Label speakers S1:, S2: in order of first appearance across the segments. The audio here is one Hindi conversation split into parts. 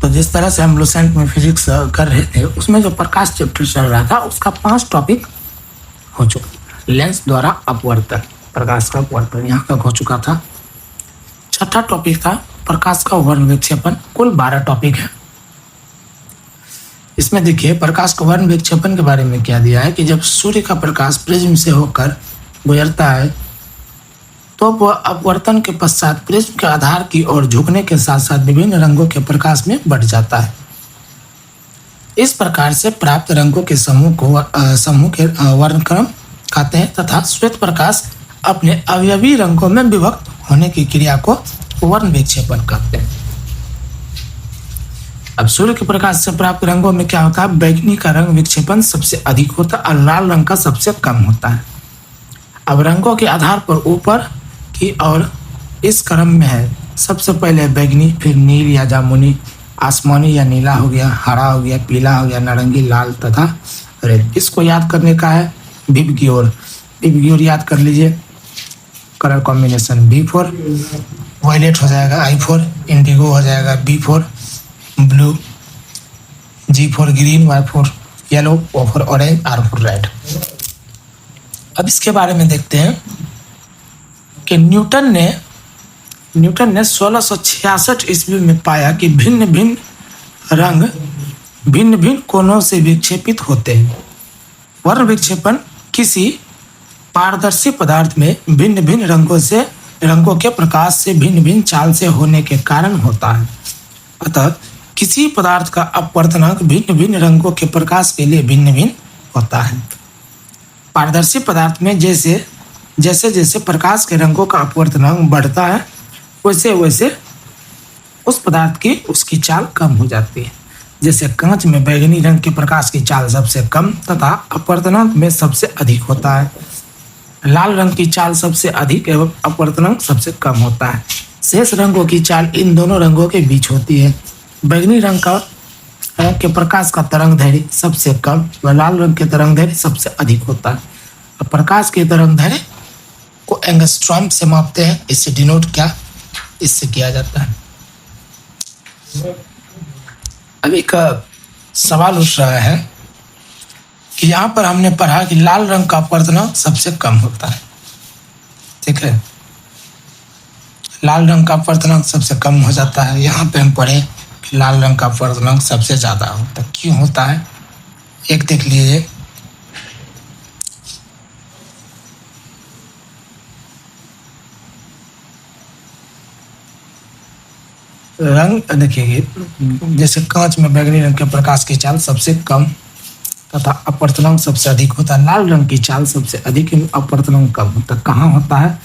S1: तो जिस तरह से हम लुसेंट में फिजिक्स कर रहे थे उसमें जो प्रकाश चैप्टर चल रहा था उसका 5 टॉपिक हो चुका। लेंस द्वारा अपवर्तन, प्रकाश का अपवर्तन यहाँ तक हो चुका था। छठा टॉपिक था प्रकाश का वर्ण विक्षेपण। कुल 12 टॉपिक है। इसमें देखिए प्रकाश का वर्ण विक्षेपण के बारे में क्या दिया है कि जब सूर्य का प्रकाश प्रिज्म से होकर गुजरता है तो वह अपवर्तन के पश्चात प्रिज्म के आधार की ओर झुकने के साथ साथ विभिन्न रंगों के प्रकाश में बढ़ जाता है। इस प्रकार से प्राप्त रंगों के समूह के वर्णक्रम कहते हैं तथा श्वेत प्रकाश अपने अवयवी रंगों में विभक्त होने की क्रिया को वर्ण विक्षेपण कहते हैं। अब सूर्य के प्रकाश से प्राप्त रंगों में क्या होता है, बैंगनी का रंग विक्षेपण सबसे अधिक होता है और लाल रंग का सबसे कम होता है। अब रंगों के आधार पर ऊपर की और इस क्रम में है, सबसे पहले बैंगनी, फिर नील या जामुनी, आसमानी या नीला हो गया, हरा हो गया, पीला हो गया, नारंगी, लाल तथा रेड। इसको याद करने का है विव की ओर याद कर लीजिए। कलर कॉम्बिनेशन B4, वायलेट हो जाएगा I4, इंडिगो हो जाएगा B4, blue G4, green Y4, yellow O4, orange R4, red. अब इसके बारे में देखते हैं कि न्यूटन ने 1666 ईस्वी में पाया कि भिन्न भिन्न रंग भिन्न भिन्न कोणों से विक्षेपित होते हैं। वर्ण विक्षेपण किसी पारदर्शी पदार्थ में भिन्न भिन्न रंगों के प्रकाश से भिन्न भिन्न चाल से होने के कारण होता है। अतः किसी पदार्थ का अपवर्तनांक भिन्न भिन्न रंगों के प्रकाश के लिए भिन्न भिन्न होता है। पारदर्शी पदार्थ में जैसे जैसे प्रकाश के रंगों का अपवर्तनांक बढ़ता है वैसे वैसे उस पदार्थ की उसकी चाल कम हो जाती है। जैसे कांच में बैंगनी रंग के प्रकाश की चाल सबसे कम तथा अपवर्तनांक में सबसे अधिक होता है। लाल रंग की चाल सबसे अधिक एवं अपवर्तनांक सबसे कम होता है। शेष रंगों की चाल इन दोनों रंगों के बीच होती है। बैंगनी रंग के प्रकाश का तरंगदैर्घ्य सबसे कम व लाल रंग के तरंगदैर्घ्य सबसे अधिक होता है। अब प्रकाश के तरंगदैर्घ्य को एंगस्ट्रॉम से मापते हैं। इससे डिनोट इससे किया जाता है। अब एक सवाल उठ रहा है कि यहाँ पर हमने पढ़ा कि लाल रंग का अपवर्तनांक सबसे कम होता है, ठीक है। लाल रंग का अपवर्तनांक सबसे कम हो जाता है। यहाँ पे हम पढ़े कि लाल रंग का अपवर्तनांक सबसे ज़्यादा होता है। क्यों होता है एक देख लीजिए। रंग देखिए, जैसे कांच में बैंगनी रंग के प्रकाश की चाल सबसे कम तथा अपवर्तनांक सबसे अधिक होता है। लाल रंग की चाल सबसे अधिक अपवर्तनांक कम होता है। कहाँ होता है,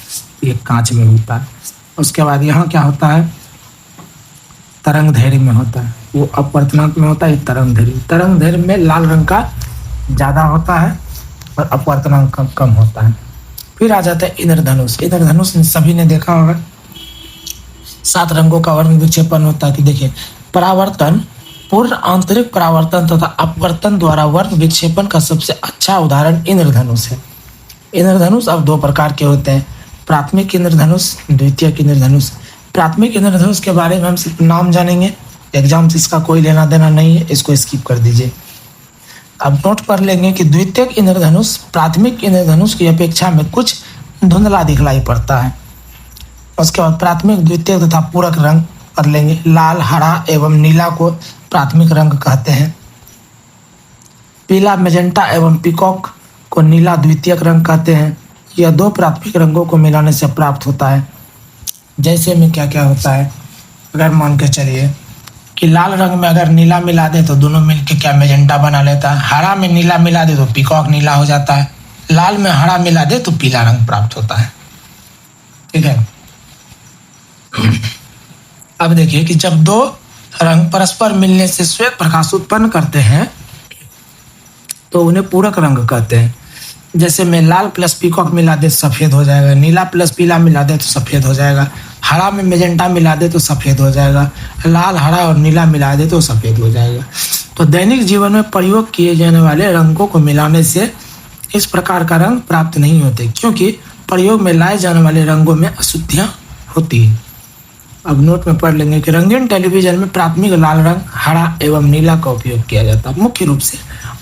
S1: ये कांच में होता है। उसके बाद यहाँ क्या होता है, तरंगदैर्घ्य में होता है। वो अपवर्तनांक में होता है, तरंगदैर्घ्य में लाल रंग का ज़्यादा होता है और अपवर्तनांक कम होता है। फिर आ जाता है इंद्रधनुष। इंद्रधनुष सभी ने देखा होगा, 7 रंगों का वर्ण विक्षेपण होता है। कि देखिए, परावर्तन, पूर्ण आंतरिक परावर्तन तथा अपवर्तन द्वारा वर्ण विक्षेपण का सबसे अच्छा उदाहरण इंद्रधनुष है। इंद्रधनुष अब 2 प्रकार के होते हैं, प्राथमिक इंद्रधनुष, द्वितीयक इंद्रधनुष। प्राथमिक इंद्रधनुष के बारे में हम सिर्फ नाम जानेंगे, एग्जाम से इसका कोई लेना देना नहीं है, इसको स्किप कर दीजिए। अब नोट कर लेंगे कि द्वितीयक इंद्रधनुष प्राथमिक इंद्रधनुष की अपेक्षा में कुछ धुंधला दिखलाई पड़ता है। उसके बाद प्राथमिक, द्वितीयक तथा पूरक रंग कर लेंगे। लाल, हरा एवं नीला को प्राथमिक रंग कहते हैं। पीला, मेजेंटा एवं पीकॉक को नीला द्वितीयक रंग कहते हैं। यह 2 प्राथमिक रंगों को मिलाने से प्राप्त होता है। जैसे में क्या क्या होता है, अगर मान के चलिए कि लाल रंग में अगर नीला मिला दे तो दोनों मिलके क्या मेजेंटा बना लेता है। हरा में नीला मिला दे तो पीकॉक नीला हो जाता है। लाल में हरा मिला दे तो पीला रंग प्राप्त होता है, ठीक है। अब देखिए कि जब 2 रंग परस्पर मिलने से श्वेत प्रकाश उत्पन्न करते हैं तो उन्हें पूरक रंग कहते हैं। जैसे में लाल प्लस पीकॉक मिला दे तो सफ़ेद हो जाएगा, नीला प्लस पीला मिला दे तो सफ़ेद हो जाएगा, हरा में मेजेंटा मिला दे तो सफ़ेद हो जाएगा, लाल, हरा और नीला मिला दे तो सफ़ेद हो जाएगा। तो दैनिक जीवन में प्रयोग किए जाने वाले रंगों को मिलाने से इस प्रकार का रंग प्राप्त नहीं होते, क्योंकि प्रयोग में लाए जाने वाले रंगों में अशुद्धियाँ होती हैं। अब नोट में पढ़ लेंगे कि रंगीन टेलीविजन में प्राथमिक लाल रंग, हरा एवं नीला का उपयोग किया जाता है। मुख्य रूप से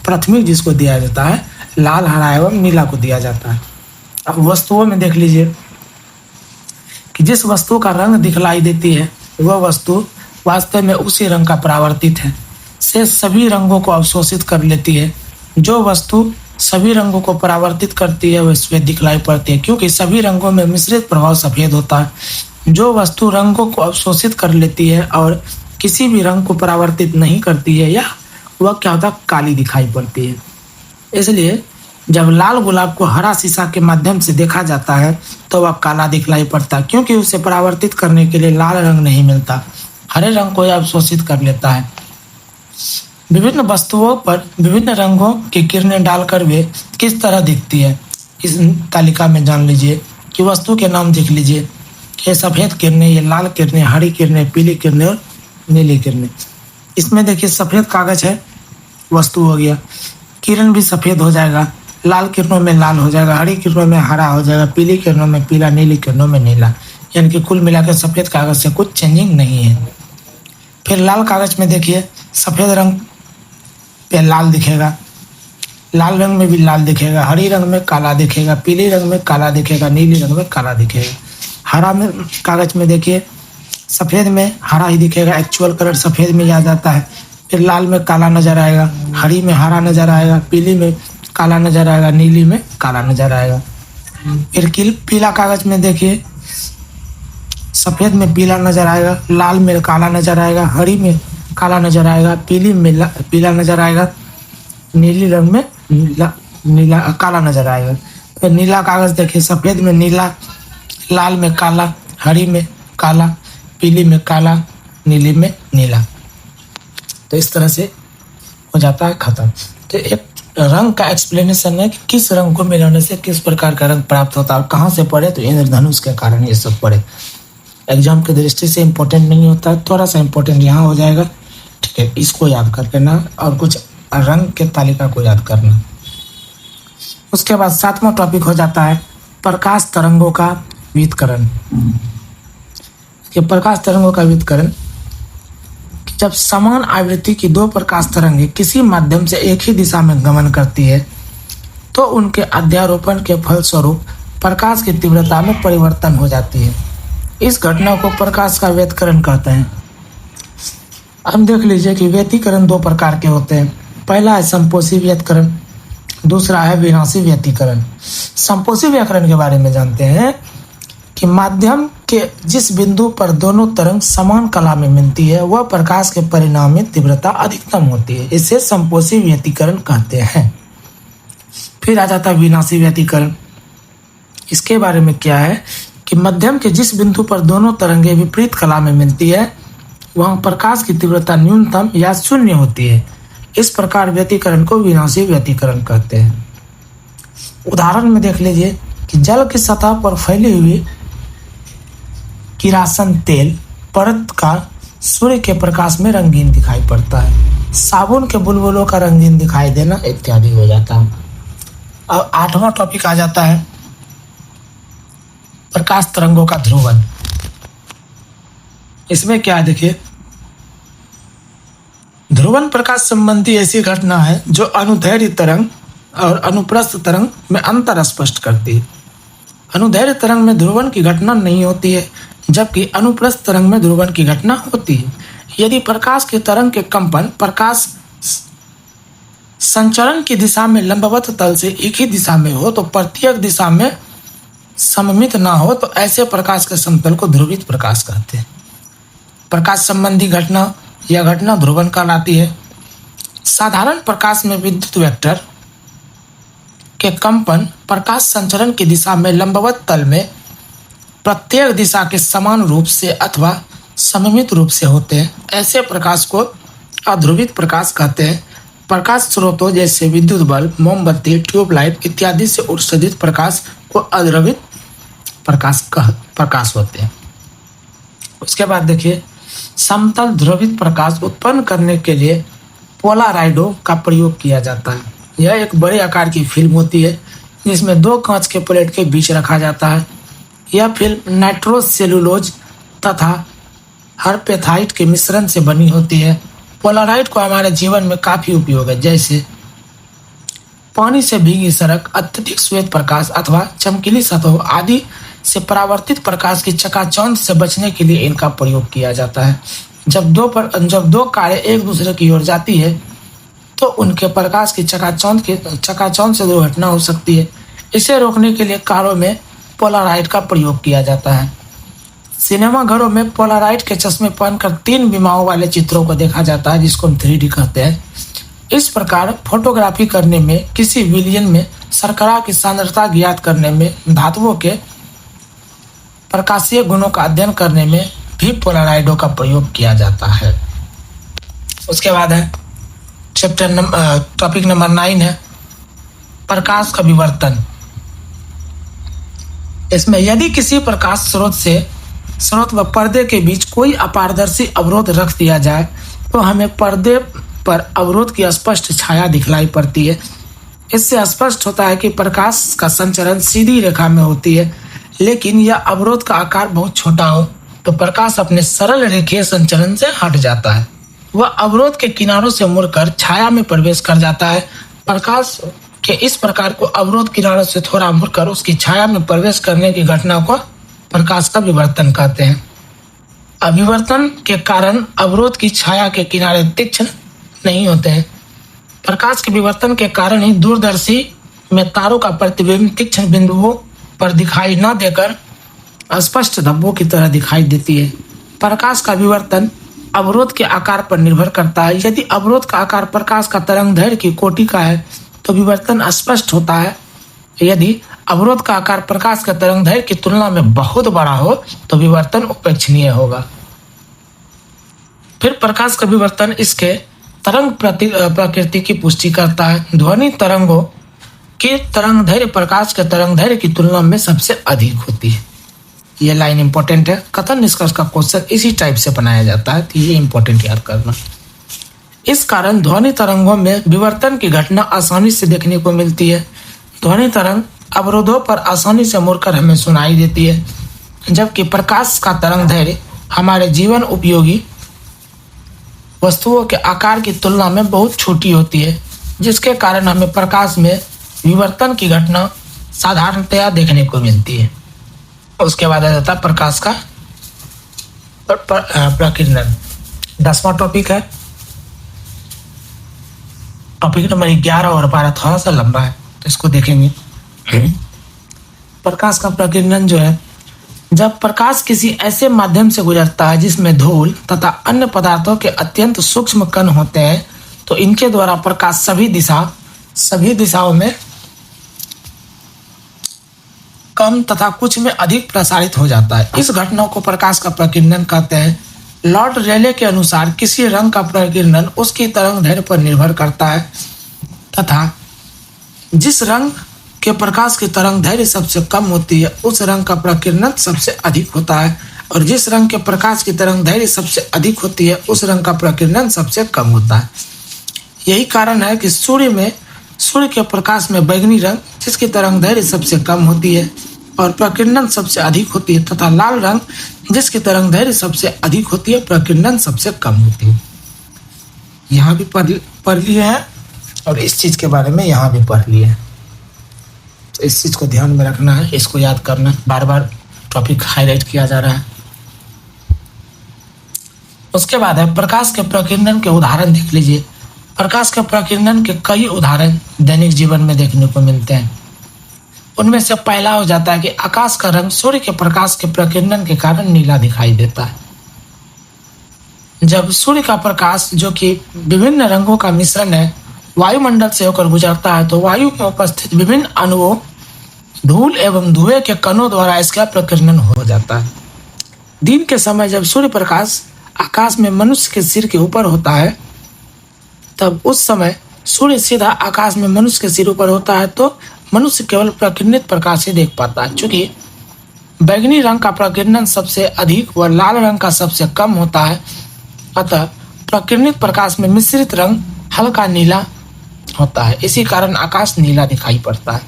S1: प्राथमिक जिसको दिया जाता है लाल, हरा एवं नीला को दिया जाता है। अब वस्तुओं में देख लीजिए कि जिस वस्तु का रंग दिखलाई देती है वह वस्तु वास्तव में उसी रंग का परावर्तित है, से सभी रंगों को अवशोषित कर लेती है। जो वस्तु सभी रंगों को परावर्तित करती है वह श्वेत दिखलाई पड़ती है, क्योंकि सभी रंगों में मिश्रित प्रभाव सफेद होता है। जो वस्तु रंगों को अवशोषित कर लेती है और किसी भी रंग को परावर्तित नहीं करती है, या वह क्या होता है, काली दिखाई पड़ती है। इसलिए जब लाल गुलाब को हरा शीशा के माध्यम से देखा जाता है तो वह काला दिखलाई पड़ता है, क्योंकि उसे परावर्तित करने के लिए लाल रंग नहीं मिलता, हरे रंग को यह अवशोषित कर लेता है। विभिन्न वस्तुओं पर विभिन्न रंगों की किरणें डालकर वे किस तरह दिखती है, इस तालिका में जान लीजिए कि वस्तु के नाम देख लीजिए। ये सफ़ेद किरणें, ये लाल किरणें, हरी किरणें, पीली किरणें और नीली किरणें। इसमें देखिए सफ़ेद कागज है, वस्तु हो गया, किरण भी सफ़ेद हो जाएगा, लाल किरणों में लाल हो जाएगा, हरी किरणों में हरा हो जाएगा, पीली किरणों में पीला, नीली किरणों में नीला, यानी कि कुल मिलाकर सफ़ेद कागज से कुछ चेंजिंग नहीं है। फिर लाल कागज में देखिए सफ़ेद रंग पे लाल दिखेगा, लाल रंग में भी लाल दिखेगा, हरी रंग में काला दिखेगा, पीली रंग में काला दिखेगा, नीली रंग में काला दिखेगा। हरा में कागज में देखिए सफ़ेद में हरा ही दिखेगा, एक्चुअल कलर सफ़ेद में आ जाता है। फिर लाल में काला नज़र आएगा, हरी में हरा नज़र आएगा, पीली में काला नज़र आएगा, नीली में काला नज़र आएगा। फिर पीला कागज में देखिए सफ़ेद में पीला नज़र आएगा, लाल में काला नज़र आएगा, हरी में काला नज़र आएगा, पीली में पीला नज़र आएगा, नीली रंग में नीला काला नज़र आएगा। फिर नीला कागज़ देखिए सफ़ेद में नीला, लाल में काला, हरी में काला, पीली में काला, नीली में नीला। तो इस तरह से हो जाता है खत्म। तो एक रंग का एक्सप्लेनेशन है कि किस रंग को मिलाने से किस प्रकार का रंग प्राप्त होता है और कहाँ से पढ़े, तो इंद्रधनुष के कारण ये सब पढ़े। एग्जाम की दृष्टि से इम्पोर्टेंट नहीं होता है, थोड़ा सा इम्पोर्टेंट यहाँ हो जाएगा, ठीक है, इसको याद कर लेना और कुछ रंग के तालिका को याद करना। उसके बाद 7वां टॉपिक हो जाता है प्रकाश तरंगों का व्युत्करण। प्रकाश तरंगों का व्युत्करण, जब समान आवृत्ति की दो प्रकाश तरंगें किसी माध्यम से एक ही दिशा में गमन करती है तो उनके अध्यारोपण के फलस्वरूप प्रकाश की तीव्रता में परिवर्तन हो जाती है। इस घटना को प्रकाश का व्यतिकरण कहते हैं। हम देख लीजिए कि व्यतिकरण दो प्रकार के होते हैं। पहला है संपोषी व्यतिकरण, दूसरा है विनाशी व्यतिकरण। संपोषी व्यतिकरण के बारे में जानते हैं कि माध्यम के जिस बिंदु पर दोनों तरंग समान कला में मिलती है वह प्रकाश के परिणाम में तीव्रता अधिकतम होती है, इसे संपोषी व्यतिकरण कहते हैं। फिर आ जाता है विनाशी व्यतिकरण। इसके बारे में क्या है कि मध्यम के जिस बिंदु पर दोनों तरंगें विपरीत कला में मिलती है वहाँ प्रकाश की तीव्रता न्यूनतम या शून्य होती है। इस प्रकार व्यतिकरण को विनाशी व्यतिकरण कहते हैं। उदाहरण में देख लीजिए कि जल की सतह पर फैली हुई किरासन तेल परत का सूर्य के प्रकाश में रंगीन दिखाई पड़ता है, साबुन के बुलबुलों का रंगीन दिखाई देना इत्यादि हो जाता है। अब 8वां टॉपिक आ जाता है प्रकाश तरंगों का ध्रुवन। इसमें क्या देखिए, ध्रुवन प्रकाश संबंधी ऐसी घटना है जो अनुदैर्घ्य तरंग और अनुप्रस्थ तरंग में अंतर स्पष्ट करती है। अनुदैर्घ्य तरंग में ध्रुवन की घटना नहीं होती है, जबकि अनुप्रस्थ तरंग में ध्रुवन की घटना होती है। यदि प्रकाश के तरंग के कंपन प्रकाश संचरण की दिशा में लंबवत तल से एक ही दिशा में हो तो प्रत्येक दिशा में सममित ना हो तो ऐसे प्रकाश के समतल को ध्रुवित प्रकाश कहते हैं। प्रकाश संबंधी घटना यह घटना ध्रुवन कहलाती है। साधारण प्रकाश में विद्युत वेक्टर के कंपन प्रकाश संचरण की दिशा में लंबवत तल में प्रत्येक दिशा के समान रूप से अथवा सममित रूप से होते हैं। ऐसे प्रकाश को अध्रुवित प्रकाश कहते हैं। प्रकाश स्रोतों जैसे विद्युत बल्ब, मोमबत्ती, ट्यूबलाइट इत्यादि से उत्सर्जित प्रकाश को अध्रुवित प्रकाश होते हैं। उसके बाद देखिए, समतल ध्रुवित प्रकाश उत्पन्न करने के लिए पोलाराइडों का प्रयोग किया जाता है। यह एक बड़े आकार की फिल्म होती है जिसमें दो कांच के प्लेट के बीच रखा जाता है। यह फिल्म नाइट्रोसेल्यूलोज तथा हर्पेथाइट के मिश्रण से बनी होती है। पोलराइड को हमारे जीवन में काफी उपयोग है, जैसे पानी से भीगी सड़क, अत्यधिक श्वेत प्रकाश अथवा चमकीली सतहों आदि से परावर्तित प्रकाश की चकाचौंध से बचने के लिए इनका प्रयोग किया जाता है। जब दो कारें एक दूसरे की ओर जाती है तो उनके प्रकाश की चकाचौंध से दुर्घटना हो सकती है। इसे रोकने के लिए कारों में पोलराइड का प्रयोग किया जाता है। सिनेमा घरों में पोलराइड के चश्मे पहनकर 3 विमाओं वाले चित्रों को देखा जाता है, जिसको हम 3D कहते हैं। इस प्रकार फोटोग्राफी करने में, किसी विलयन में शर्करा की सांद्रता ज्ञात करने में, धातुओं के प्रकाशीय गुणों का अध्ययन करने में भी पोलराइडों का प्रयोग किया जाता है। उसके बाद है टॉपिक नंबर 9 है प्रकाश का विवर्तन। इसमें यदि किसी प्रकाश स्रोत व पर्दे के बीच कोई अपारदर्शी अवरोध रख दिया जाए तो हमें पर्दे पर अवरोध की स्पष्ट छाया दिखलाई पड़ती है। इससे स्पष्ट होता है कि प्रकाश का संचरण सीधी रेखा में होती है, लेकिन यह अवरोध का आकार बहुत छोटा हो तो प्रकाश अपने सरल रेखीय संचरण से हट जाता है। वह अवरोध के किनारों से मुड़कर छाया में प्रवेश कर जाता है। प्रकाश के इस प्रकार को अवरोध किनारों से थोड़ा मुड़कर उसकी छाया में प्रवेश करने की घटना को प्रकाश का विवर्तन कहते हैं। अविवर्तन के कारण अवरोध की छाया के किनारे तीक्ष्ण नहीं होते हैं। प्रकाश के विवर्तन के कारण ही दूरदर्शी में तारों का प्रतिबिंब तीक्ष्ण बिंदुओं पर दिखाई न देकर स्पष्ट धब्बों की तरह दिखाई देती है। प्रकाश का विवर्तन अवरोध के आकार पर निर्भर करता है। यदि अवरोध का आकार प्रकाश का तरंगदैर्घ्य की कोटि का है तो विवर्तन स्पष्ट होता है। यदि अवरोध का आकार प्रकाश के तरंगदैर्घ्य की तुलना में बहुत बड़ा हो तो विवर्तन उपेक्षणीय होगा। फिर प्रकाश का विवर्तन इसके तरंग प्रकृति की पुष्टि करता है। ध्वनि तरंगों की तरंगदैर्घ्य प्रकाश के तरंगदैर्घ्य की तुलना में सबसे अधिक होती है। ये लाइन इंपॉर्टेंट है। कथन निष्कर्ष का क्वेश्चन इसी टाइप से बनाया जाता है, तो ये इंपॉर्टेंट याद करना। इस कारण ध्वनि तरंगों में विवर्तन की घटना आसानी से देखने को मिलती है। ध्वनि तरंग अवरोधों पर आसानी से मुड़कर हमें सुनाई देती है, जबकि प्रकाश का तरंगदैर्घ्य हमारे जीवन उपयोगी वस्तुओं के आकार की तुलना में बहुत छोटी होती है, जिसके कारण हमें प्रकाश में विवर्तन की घटना साधारणतया देखने को मिलती है। उसके बाद आ जाता है प्रकाश का प्रकीर्णन। 10वां टॉपिक है। टॉपिक नंबर 11 और 12 थोड़ा सा लंबा है, तो इसको देखेंगे। प्रकाश का प्रकीर्णन जो है, जब प्रकाश किसी ऐसे माध्यम से गुजरता है जिसमें धूल तथा अन्य पदार्थों के अत्यंत सूक्ष्म कण होते हैं तो इनके द्वारा प्रकाश सभी दिशाओं में कम तथा कुछ में अधिक प्रसारित हो जाता है। इस घटना को प्रकाश का प्रकीर्णन कहते हैं। लॉर्ड रेले के अनुसार किसी रंग का प्रकीर्णन उसकी तरंगदैर्घ्य पर निर्भर करता है तथा जिस रंग के प्रकाश की तरंगदैर्घ्य सबसे कम होती है उस रंग का प्रकीर्णन सबसे अधिक होता है, और जिस रंग के प्रकाश की तरंगदैर्घ्य सबसे अधिक होती है उस रंग का प्रकीर्णन सबसे कम होता है। यही कारण है कि सूर्य के प्रकाश में बैंगनी रंग जिसकी तरंगदैर्घ्य सबसे कम होती है और प्रकीर्णन सबसे अधिक होती है, तथा लाल रंग जिसकी तरंगदैर्घ्य सबसे अधिक होती है प्रकीर्णन सबसे कम होती है। यहाँ भी पढ़ लिए हैं और इस चीज के बारे में यहाँ भी पढ़ लिए हैं, तो इस चीज को ध्यान में रखना है, इसको याद करना। बार बार टॉपिक हाईलाइट किया जा रहा है। उसके बाद है प्रकाश के प्रकीर्णन के उदाहरण देख लीजिए। प्रकाश के प्रकीर्णन के कई उदाहरण दैनिक जीवन में देखने को मिलते हैं। उनमें से पहला हो जाता है कि आकाश का रंग सूर्य के प्रकाश के प्रकीर्णन के कारण नीला दिखाई देता है। जब सूर्य का प्रकाश, जो कि विभिन्न रंगों का मिश्रण है, वायुमंडल से होकर गुजरता है तो वायु में उपस्थित विभिन्न अणुओं, धूल एवं धुएं के कणों द्वारा इसका प्रकीर्णन हो जाता है। दिन के समय जब सूर्य प्रकाश आकाश में मनुष्य के सिर के ऊपर होता है तब उस समय सूर्य सीधा आकाश में मनुष्य के सिर ऊपर होता है तो मनुष्य केवल प्रकीर्णित प्रकाश ही देख पाता है। चूंकि बैंगनी रंग का प्रकीर्णन सबसे अधिक व लाल रंग का सबसे कम होता है, अतः प्रकीर्णित प्रकाश में मिश्रित रंग हल्का नीला होता है। इसी कारण आकाश नीला दिखाई पड़ता है।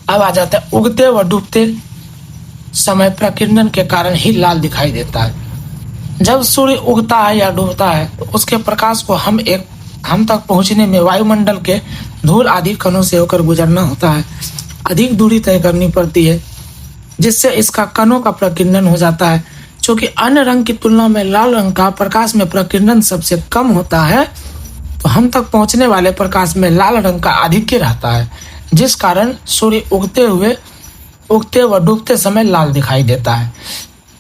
S1: अब आ जाता है उगते व डूबते समय प्रकीर्णन के कारण ही लाल दिखाई देता है। जब सूर्य उगता है या डूबता है तो उसके प्रकाश को हम तक पहुंचने में वायुमंडल के धूल आदि कणों से होकर गुजरना होता है। अधिक दूरी तय करनी पड़ती है, जिससे इसका कणों का प्रकीर्णन हो जाता है। क्योंकि अन्य रंग की तुलना में लाल रंग का प्रकाश में प्रकीर्णन सबसे कम होता है, तो हम तक पहुंचने वाले प्रकाश में लाल रंग का आधिक्य रहता है, जिस कारण सूर्य उगते व डूबते समय लाल दिखाई देता है।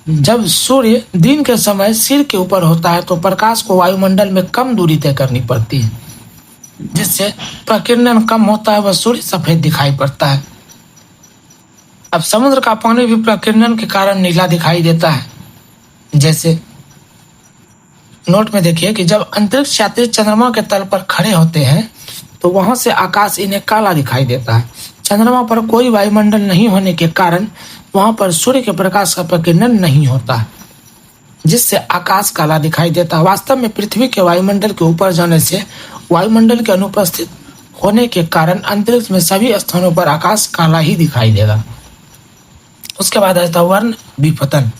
S1: जब सूर्य दिन के समय सिर के ऊपर होता है तो प्रकाश को वायुमंडल में कम दूरी तय करनी पड़ती है, जिससे प्रकीर्णन कम होता है व सूर्य सफेद दिखाई पड़ता है। अब समुद्र का पानी भी प्रकीर्णन के कारण नीला दिखाई देता है। जैसे नोट में देखिए कि जब अंतरिक्ष यात्री चंद्रमा के तल पर खड़े होते हैं तो वहां से आकाश इन्हें काला दिखाई देता है। चंद्रमा पर कोई वायुमंडल नहीं होने के कारण वहां पर सूर्य के प्रकाश का प्रकीर्णन नहीं होता है, जिससे आकाश काला दिखाई देता है। वास्तव में पृथ्वी के वायुमंडल के ऊपर जाने से वायुमंडल के अनुपस्थित होने के कारण अंतरिक्ष में सभी स्थानों पर आकाश काला ही दिखाई देगा। उसके बाद आता है वर्ण विपतन।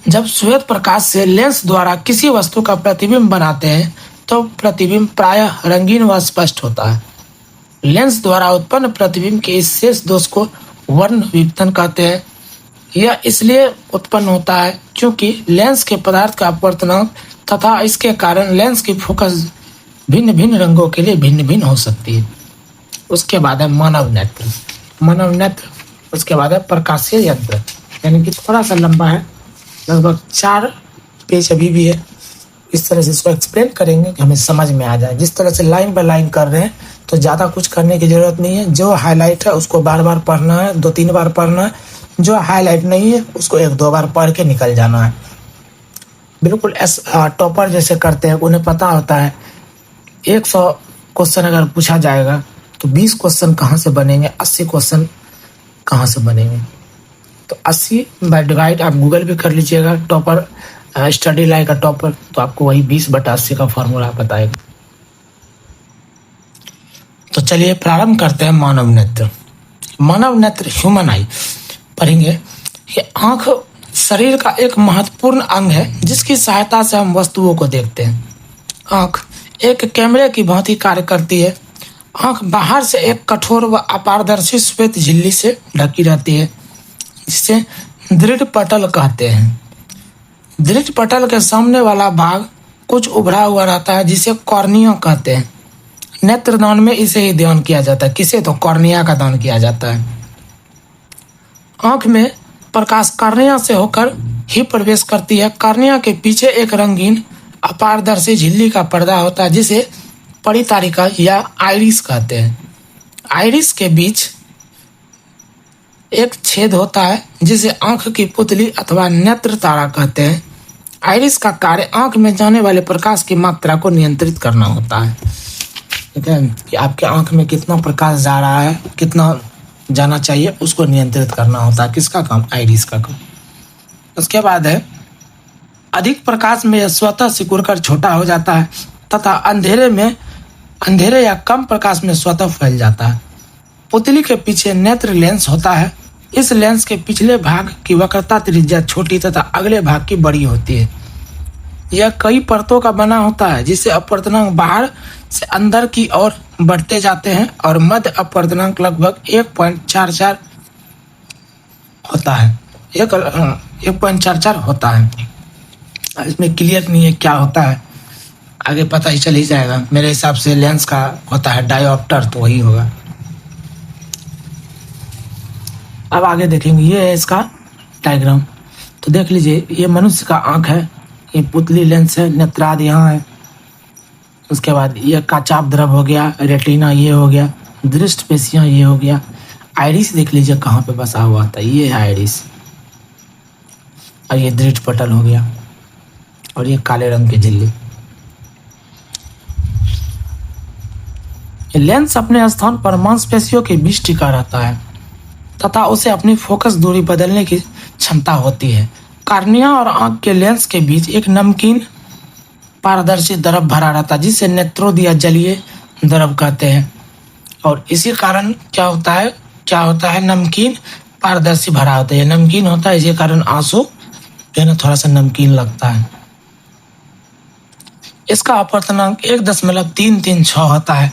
S1: जब श्वेत प्रकाश से लेंस द्वारा किसी वस्तु का प्रतिबिंब बनाते हैं तो प्रतिबिंब प्रायः रंगीन व स्पष्ट होता है। लेंस द्वारा उत्पन्न प्रतिबिंब के इस शेष दोष को वर्ण विपतन कहते हैं। यह इसलिए उत्पन्न होता है क्योंकि लेंस के पदार्थ का अपवर्तनांक तथा इसके कारण लेंस की फोकस भिन्न भिन्न रंगों के लिए भिन्न भिन्न हो सकती है। उसके बाद है मानव नेत्र। उसके बाद है प्रकाशीय यंत्र, यानी कि थोड़ा सा लंबा है, लगभग 4 पेज अभी भी है। इस तरह से इसको एक्सप्लेन करेंगे कि हमें समझ में आ जाए। जिस तरह से लाइन बाय लाइन कर रहे हैं तो ज़्यादा कुछ करने की ज़रूरत नहीं है। जो हाईलाइट है उसको बार बार पढ़ना है, 2-3 बार पढ़ना है। जो हाईलाइट नहीं है उसको 1-2 बार पढ़ के निकल जाना है। बिल्कुल टॉपर जैसे करते हैं, उन्हें पता होता है 100 क्वेश्चन अगर पूछा जाएगा तो 20 क्वेश्चन कहाँ से बनेंगे, 80 क्वेश्चन कहाँ से बनेंगे। तो 80 बाय डिवाइड आप गूगल भी कर लीजिएगा, टॉपर स्टडी लाइक का टॉपर, तो आपको वही 20/80 का फॉर्मूला बताएगा। तो चलिए प्रारंभ करते हैं मानव नेत्र ह्यूमन आई पढ़ेंगे। ये आंख शरीर का एक महत्वपूर्ण अंग है जिसकी सहायता से हम वस्तुओं को देखते हैं। आंख एक कैमरे की भांति कार्य करती है। आंख बाहर से एक कठोर व अपारदर्शी श्वेत झिल्ली से ढकी रहती है, जिसे दृढ़ पटल कहते हैं। दृढ़ पटल के सामने वाला भाग कुछ उभरा हुआ रहता है, जिसे कॉर्निया कहते हैं। नेत्रदान में इसे ही दान किया जाता है। किसे? तो कॉर्निया का दान किया जाता है। आंख में प्रकाश कॉर्निया से होकर ही प्रवेश करती है। कॉर्निया के पीछे एक रंगीन अपारदर्शी झिल्ली का पर्दा होता है, जिसे परितारिका या आइरिस कहते हैं। आइरिस के बीच एक छेद होता है जिसे आंख की पुतली अथवा नेत्र तारा कहते हैं। आइरिस का कार्य आंख में जाने वाले प्रकाश की मात्रा को नियंत्रित करना होता है। ठीक है, कि आपके आंख में कितना प्रकाश जा रहा है, कितना जाना चाहिए, उसको नियंत्रित करना होता है। किसका काम? आइरिस का काम। उसके बाद है अधिक प्रकाश में यह स्वतः सिकुड़कर छोटा हो जाता है तथा अंधेरे या कम प्रकाश में स्वतः फैल जाता है। पुतली के पीछे नेत्र लेंस होता है। इस लेंस के पिछले भाग की वक्रता त्रिज्या छोटी तथा अगले भाग की बड़ी होती है। यह कई परतों का बना होता है, जिससे अपवर्तनांक बाहर से अंदर की ओर बढ़ते जाते हैं और मध्य अपवर्तनांक लगभग 1.44 होता है। 1.44 होता है। इसमें क्लियर नहीं है क्या होता है, आगे पता ही चल ही जाएगा। मेरे हिसाब से लेंस का होता है डायोप्टर, तो वही होगा। अब आगे देखेंगे, ये है इसका डायग्राम। तो देख लीजिए, ये मनुष्य का आंख है, ये पुतली लेंस है, नेत्राद यहाँ है। उसके बाद ये काचाप द्रव हो गया, रेटिना ये हो गया, दृष्ट पेशियां ये हो गया। आइरिस देख लीजिए कहाँ पे बसा हुआ था, ये है आइरिस। और ये दृढ़ पटल हो गया, और ये काले रंग की झिल्ली। लेंस अपने स्थान पर मांसपेशियों के बीच टिका रहता है तथा उसे अपनी फोकस दूरी बदलने की क्षमता होती है। कॉर्निया और आंख के लेंस के बीच एक नमकीन पारदर्शी द्रव भरा रहता है, जिसे नेत्रोद या जलीय द्रव कहते हैं। और इसी कारण क्या होता है नमकीन पारदर्शी भरा होता है। नमकीन होता है, इसी कारण आंसू जो है ना थोड़ा सा नमकीन लगता है। इसका अपवर्तनांक 1.336 होता है।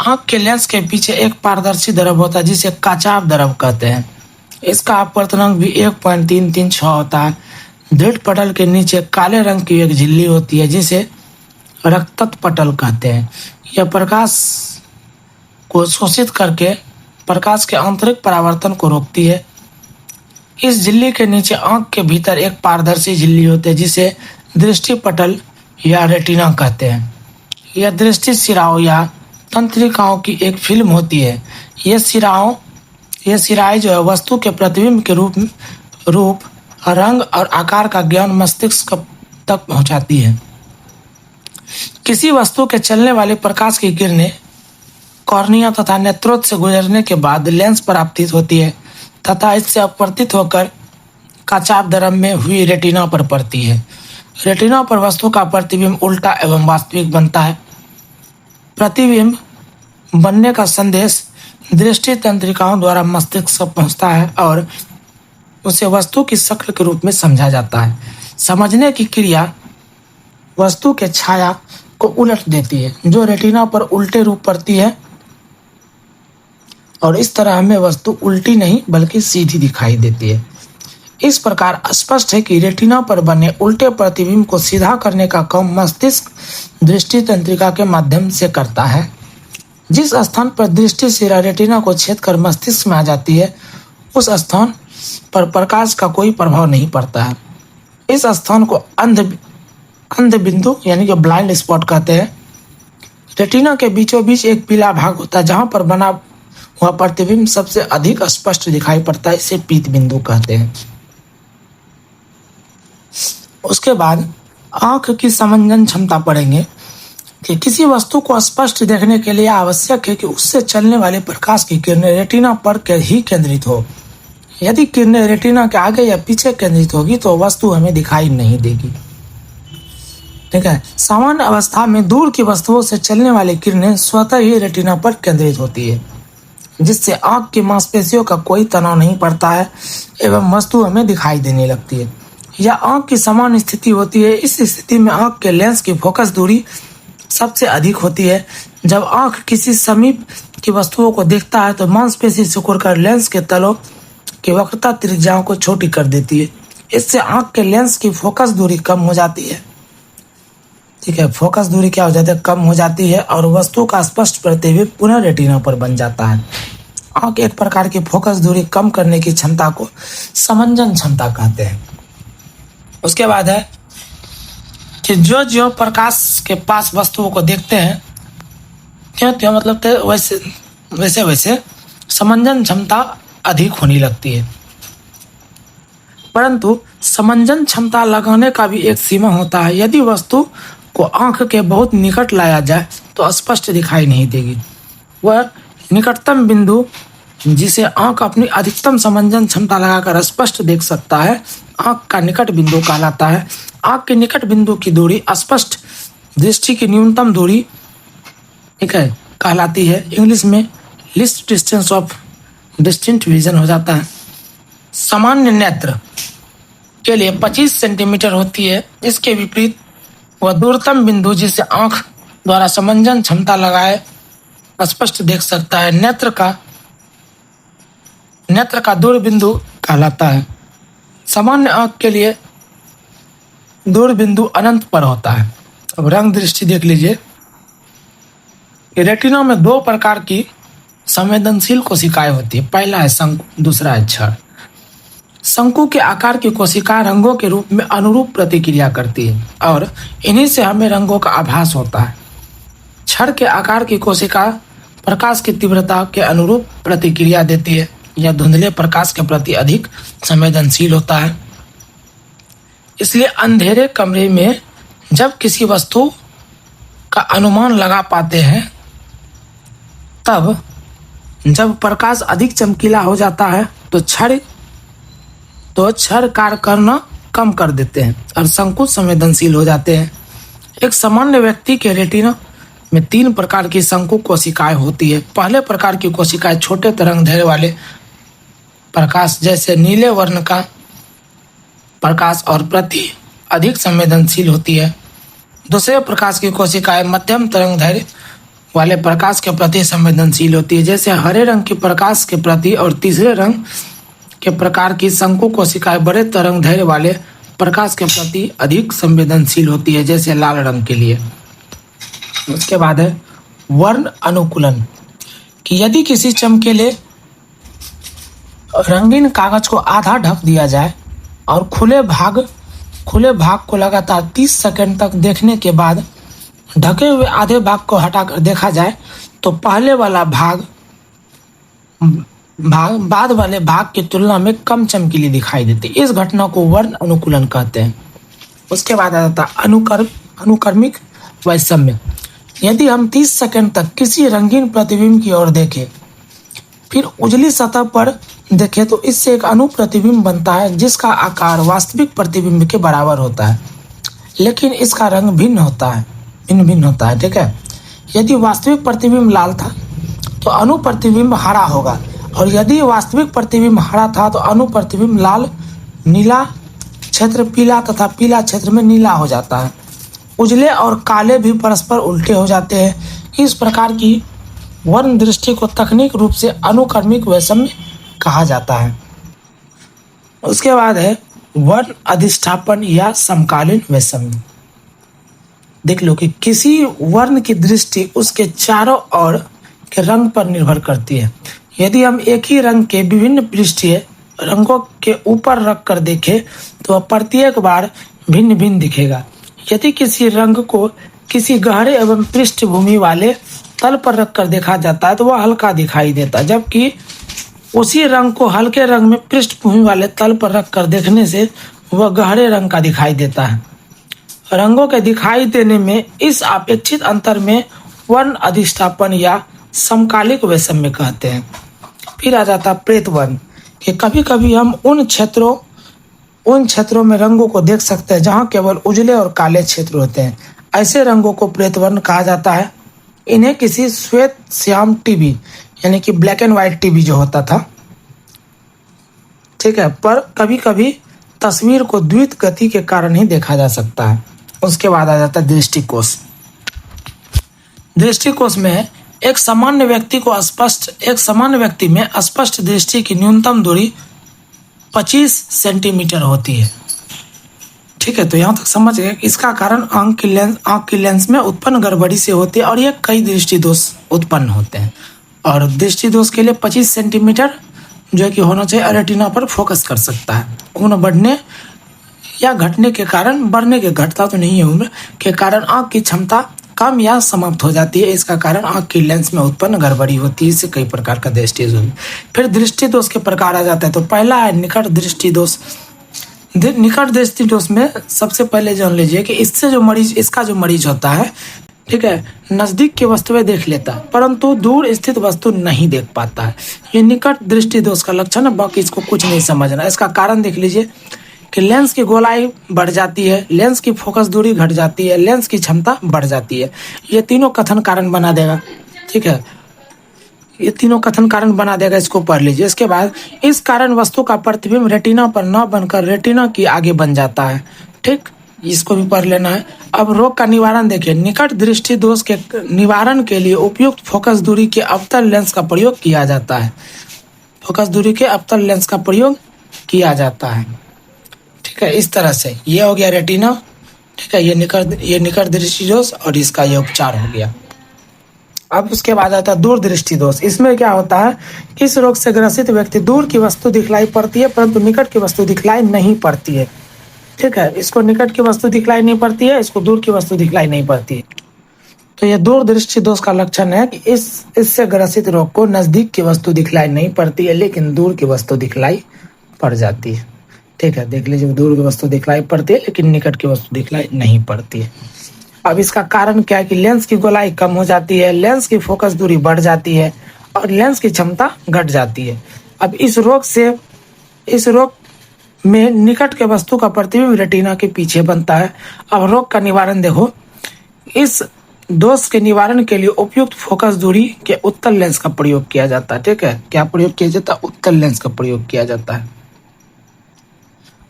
S1: आंख के लेंस के पीछे एक पारदर्शी द्रव होता है जिसे काचाभ द्रव कहते हैं। इसका अपवर्तनांक भी 1.336 होता है। दृढ़ पटल के नीचे काले रंग की एक झिल्ली होती है जिसे रक्तत पटल कहते हैं। यह प्रकाश को शोषित करके प्रकाश के आंतरिक परावर्तन को रोकती है। इस झिल्ली के नीचे आंख के भीतर एक पारदर्शी झिल्ली होती है जिसे दृष्टि पटल या रेटिना कहते हैं। यह दृष्टि सिराओं या तंत्रिकाओं की एक फिल्म होती है। यह सिराएं जो है वस्तु के प्रतिबिंब के रूप, रंग और आकार का ज्ञान मस्तिष्क तक पहुंचाती है। किसी वस्तु के चलने वाले प्रकाश की किरणें कॉर्निया तथा नेत्रोत से गुजरने के बाद लेंस पर आपतित होती है तथा इससे अपवर्तित होकर काचाभ द्रव में हुई रेटिना पर पड़ती है। रेटिना पर वस्तु का प्रतिबिंब उल्टा एवं वास्तविक बनता है। प्रतिबिंब बनने का संदेश दृष्टि तंत्रिकाओं द्वारा मस्तिष्क तक पहुंचता है और उसे वस्तु की शक्ल के रूप में समझा जाता है। समझने की क्रिया वस्तु के छाया को उलट देती है जो रेटिना पर उल्टे रूप पड़ती है और इस तरह हमें वस्तु उल्टी नहीं बल्कि सीधी दिखाई देती है। इस प्रकार स्पष्ट है कि रेटिना पर बने उल्टे प्रतिबिंब को सीधा करने का काम मस्तिष्क दृष्टि तंत्रिका के माध्यम से करता है। जिस स्थान पर दृष्टि सिरा रेटिना को छेद कर मस्तिष्क में आ जाती है उस स्थान पर प्रकाश का कोई प्रभाव नहीं पड़ता है। इस स्थान को अंध बिंदु यानी कि ब्लाइंड स्पॉट कहते हैं। रेटिना के बीचों बीच एक पीला भाग होता है जहां पर बना हुआ प्रतिबिंब सबसे अधिक स्पष्ट दिखाई पड़ता है। इसे पीत बिंदु कहते हैं। उसके बाद आंख की समंजन क्षमता पढ़ेंगे कि किसी वस्तु को स्पष्ट देखने के लिए आवश्यक है कि उससे चलने वाले प्रकाश की किरणें रेटिना पर ही केंद्रित हो। यदि किरणें रेटिना के आगे या पीछे केंद्रित होगी तो वस्तु हमें दिखाई नहीं देगी। ठीक है। सामान्य अवस्था में दूर की वस्तुओं से चलने वाली किरणें स्वतः ही रेटिना पर केंद्रित होती है जिससे आंख की मांसपेशियों का कोई तनाव नहीं पड़ता है एवं वस्तु हमें दिखाई देने लगती है। यह आंख की समान स्थिति होती है। इस स्थिति में आंख के लेंस की फोकस दूरी सबसे अधिक होती है। जब आंख किसी समीप की वस्तुओं को देखता है तो मांसपेशी सिकुड़कर लेंस के तलों की वक्रता त्रिज्याओं को छोटी कर देती है। इससे आंख के लेंस की फोकस दूरी कम हो जाती है। ठीक है। फोकस दूरी क्या हो जाती है? कम हो जाती है और वस्तु का स्पष्ट प्रतिबिंब पुनः रेटिना पर बन जाता है। आंख एक प्रकार की फोकस दूरी कम करने की क्षमता को समंजन क्षमता कहते हैं। उसके बाद है कि जो जो प्रकाश के पास वस्तुओं को देखते हैं त्यों मतलब वैसे वैसे समंजन क्षमता अधिक होने लगती है। परंतु समंजन क्षमता लगाने का भी एक सीमा होता है। यदि वस्तु को आंख के बहुत निकट लाया जाए तो स्पष्ट दिखाई नहीं देगी। वह निकटतम बिंदु जिसे आंख अपनी अधिकतम समंजन क्षमता लगाकर स्पष्ट देख सकता है आंख का निकट बिंदु कहलाता है। आंख के निकट बिंदु की दूरी स्पष्ट दृष्टि की न्यूनतम दूरी ठीक है कहलाती है। इंग्लिश में least distance of distinct vision हो जाता है। सामान्य नेत्र के लिए 25 सेंटीमीटर होती है। इसके विपरीत वह दूरतम बिंदु जिसे आंख द्वारा समंजन क्षमता लगाए स्पष्ट देख सकता है नेत्र का दूर बिंदु कहलाता है। सामान्य आंख के लिए दूर बिंदु अनंत पर होता है। अब रंग दृष्टि देख लीजिए। रेटिना में दो प्रकार की संवेदनशील कोशिकाएं होती है। पहला है शंकु, दूसरा है क्षण। शंकु के आकार की कोशिका रंगों के रूप में अनुरूप प्रतिक्रिया करती है और इन्हीं से हमें रंगों का आभास होता है। क्षण के आकार की कोशिका प्रकाश की तीव्रता के अनुरूप प्रतिक्रिया देती है। यह धुंधले प्रकाश के प्रति अधिक संवेदनशील होता है। इसलिए अंधेरे कमरे में जब किसी वस्तु का अनुमान लगा पाते हैं तब जब प्रकाश अधिक चमकीला हो जाता है तो क्षण कार्य करना कम कर देते हैं और शंकु संवेदनशील हो जाते हैं। एक सामान्य व्यक्ति के रेटिना में 3 प्रकार की शंकु कोशिकाएं होती है। पहले प्रकार की कोशिकाएं छोटे तरंगदैर्घ्य वाले प्रकाश जैसे नीले वर्ण का प्रकाश और प्रति अधिक संवेदनशील होती है। दूसरे प्रकाश की कोशिकाएं मध्यम तरंग दैर्घ्य वाले प्रकाश के प्रति संवेदनशील होती है, जैसे हरे रंग के प्रकाश के प्रति, और तीसरे रंग के प्रकार की शंकु कोशिकाएं बड़े तरंग दैर्घ्य वाले प्रकाश के प्रति अधिक संवेदनशील होती है, जैसे लाल रंग के लिए। उसके बाद है वर्ण अनुकूलन, कि यदि किसी चमकीले रंगीन कागज को आधा ढक दिया जाए और खुले भाग को लगातार 30 सेकंड तक देखने के बाद ढके हुए आधे भाग को हटाकर देखा जाए तो पहले वाला भाग बाद वाले भाग की तुलना में कम चमकीली दिखाई देती है। इस घटना को वर्ण अनुकूलन कहते हैं। उसके बाद आ जाता है अनुक्रमिक वैषम्य। यदि हम 30 सेकंड तक किसी रंगीन प्रतिबिंब की ओर देखें, फिर उजली सतह पर देखें, तो इससे एक अनुप्रतिबिंब बनता है जिसका आकार वास्तविक प्रतिबिंब के बराबर होता है, लेकिन इसका रंग भिन्न होता है। ठीक है, यदि वास्तविक प्रतिबिंब लाल था तो अनुप्रतिबिंब हरा होगा, और यदि वास्तविक प्रतिबिंब हरा था तो अनुप्रतिबिंब लाल, नीला क्षेत्र पीला तथा पीला क्षेत्र में नीला हो जाता है। उजले और काले भी परस्पर उल्टे हो जाते हैं। इस प्रकार की वर्ण दृष्टि को तकनीक रूप से अनुक्रमिक वैषम्य कहा जाता है। उसके बाद है वर्ण अधिष्ठापन या समकालीन वैषम्य। देख लो कि किसी वर्ण की दृष्टि उसके चारों ओर के रंग पर निर्भर करती है। यदि हम एक ही रंग के विभिन्न पृष्ठीय रंगों के ऊपर रख कर देखें तो वह प्रत्येक बार भिन्न भिन्न दिखेगा। यदि किसी रंग को किसी गहरे एवं पृष्ठभूमि वाले तल पर रखकर देखा जाता है तो वह हल्का दिखाई देता है, जबकि उसी रंग को हल्के रंग में पृष्ठभूमि वाले तल पर रखकर देखने से वह गहरे रंग का दिखाई देता है। रंगों के दिखाई देने में इस अपेक्षित अंतर में वर्ण अधिष्ठापन या समकालिक वैषम्य कहते हैं। फिर आ जाता प्रेत वर्ण, कि कभी कभी हम उन क्षेत्रों में रंगों को देख सकते हैं जहां केवल उजले और काले क्षेत्र होते हैं। ऐसे रंगों को प्रेत वर्ण कहा जाता है। इन्हें किसी श्वेत श्याम टीवी यानी कि ब्लैक एंड व्हाइट टीवी जो होता था, ठीक है, पर कभी कभी तस्वीर को द्वित गति के कारण ही देखा जा सकता है। उसके बाद आ जाता है दृष्टिकोश। दृष्टिकोश में एक सामान्य व्यक्ति में स्पष्ट दृष्टि की न्यूनतम दूरी 25 सेंटीमीटर होती है। ठीक है, तो यहाँ तक समझ गए। इसका कारण आंख की लेंस में उत्पन्न गड़बड़ी से होती है और ये कई दृष्टि दोष उत्पन्न होते हैं। और दृष्टि दोष के लिए 25 सेंटीमीटर जो है कि होना चाहिए, रेटिना पर फोकस कर सकता है। उम्र बढ़ने या घटने के कारण, बढ़ने के घटता तो नहीं है, उम्र के कारण आंख की क्षमता कम या समाप्त हो जाती है। इसका कारण आंख की लेंस में उत्पन्न गड़बड़ी होती है। इससे कई प्रकार का दृष्टि दोष। फिर दृष्टि दोष के प्रकार आ जाता है। तो पहला है निकट दृष्टि दोष। निकट दृष्टि दोष में सबसे पहले जान लीजिए कि इसका जो मरीज होता है, ठीक है, नजदीक की वस्तुएं देख लेता है परंतु दूर स्थित वस्तु नहीं देख पाता है। ये निकट दृष्टि दोष का लक्षण है, बाकी इसको कुछ नहीं समझना। इसका कारण देख लीजिए कि लेंस की गोलाई बढ़ जाती है, लेंस की फोकस दूरी घट जाती है, लेंस की क्षमता बढ़ जाती है। ये तीनों कथन कारण बना देगा। ठीक है, ये तीनों कथन कारण बना देगा, इसको पढ़ लीजिए। इसके बाद इस कारण वस्तु का प्रतिबिंब रेटिना पर न बनकर रेटिना की आगे बन जाता है। ठीक, इसको भी पढ़ लेना है। अब रोग का निवारण देखिए। निकट दृष्टि दोष के निवारण के लिए उपयुक्त फोकस दूरी के अवतल लेंस का प्रयोग किया जाता है। फोकस दूरी के अवतल लेंस का प्रयोग किया जाता है। ठीक है, इस तरह से ये हो गया रेटिना। ठीक है, ये निकट दृष्टि दोष और इसका ये उपचार हो गया। अब उसके बाद आता है दूर दृष्टि दोष। इसमें क्या होता है, इस रोग से ग्रसित व्यक्ति दूर की वस्तु दिखलाई पड़ती है परंतु निकट की वस्तु दिखलाई नहीं पड़ती है। ठीक है, इसको निकट की वस्तु दिखलाई नहीं पड़ती है, इसको दूर की वस्तु दिखलाई नहीं पड़ती है। तो ये दूर दृष्टि दोष का लक्षण है कि इससे ग्रसित रोग को नजदीक की वस्तु दिखलाई नहीं पड़ती है लेकिन दूर की वस्तु दिखलाई पड़ जाती है। ठीक है, देख लीजिए, दूर की वस्तु दिखलाई पड़ती है लेकिन निकट की वस्तु दिखलाई नहीं पड़ती है। अब इसका कारण क्या है कि लेंस की गोलाई कम हो जाती है, लेंस की फोकस दूरी बढ़ जाती है और लेंस की क्षमता घट जाती है। अब इस रोग में निकट के वस्तु का प्रतिबिंब रेटिना के पीछे बनता है। अब रोग का निवारण देखो। इस दोष के निवारण के लिए उपयुक्त फोकस दूरी के उत्तल लेंस का प्रयोग किया जाता है। ठीक है, क्या प्रयोग किया जाता है? उत्तल लेंस का प्रयोग किया जाता है।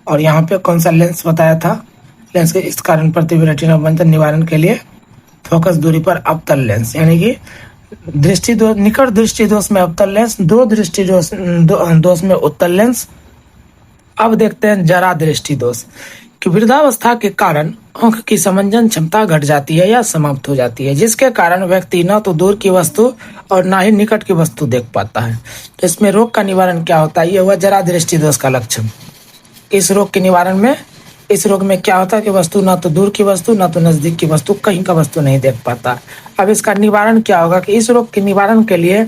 S1: और यहाँ पे कौन सा लेंस बताया था? लेंस के इस कारण प्रतिबिंब रेटिना बंधन निवारण के लिए फोकस दूरी पर अवतल लेंस, यानी कि दृष्टि दोष, निकट दृष्टि दोष में अवतल लेंस, दो दृष्टि दोष में उत्तल लेंस। अब देखते हैं जरा दृष्टि दोष कि वृद्धावस्था के कारण आंख की समंजन क्षमता घट जाती है या समाप्त हो जाती है, जिसके कारण व्यक्ति न तो दूर की वस्तु और न ही निकट की वस्तु देख पाता है। तो इसमें रोग का निवारण क्या होता है? ये हुआ जरा दृष्टि दोष का लक्षण। इस रोग के निवारण में, इस रोग में क्या होता है कि वस्तु ना तो दूर की वस्तु ना तो नजदीक की वस्तु, कहीं का वस्तु नहीं देख पाता। अब इसका निवारण क्या होगा कि इस रोग के निवारण के लिए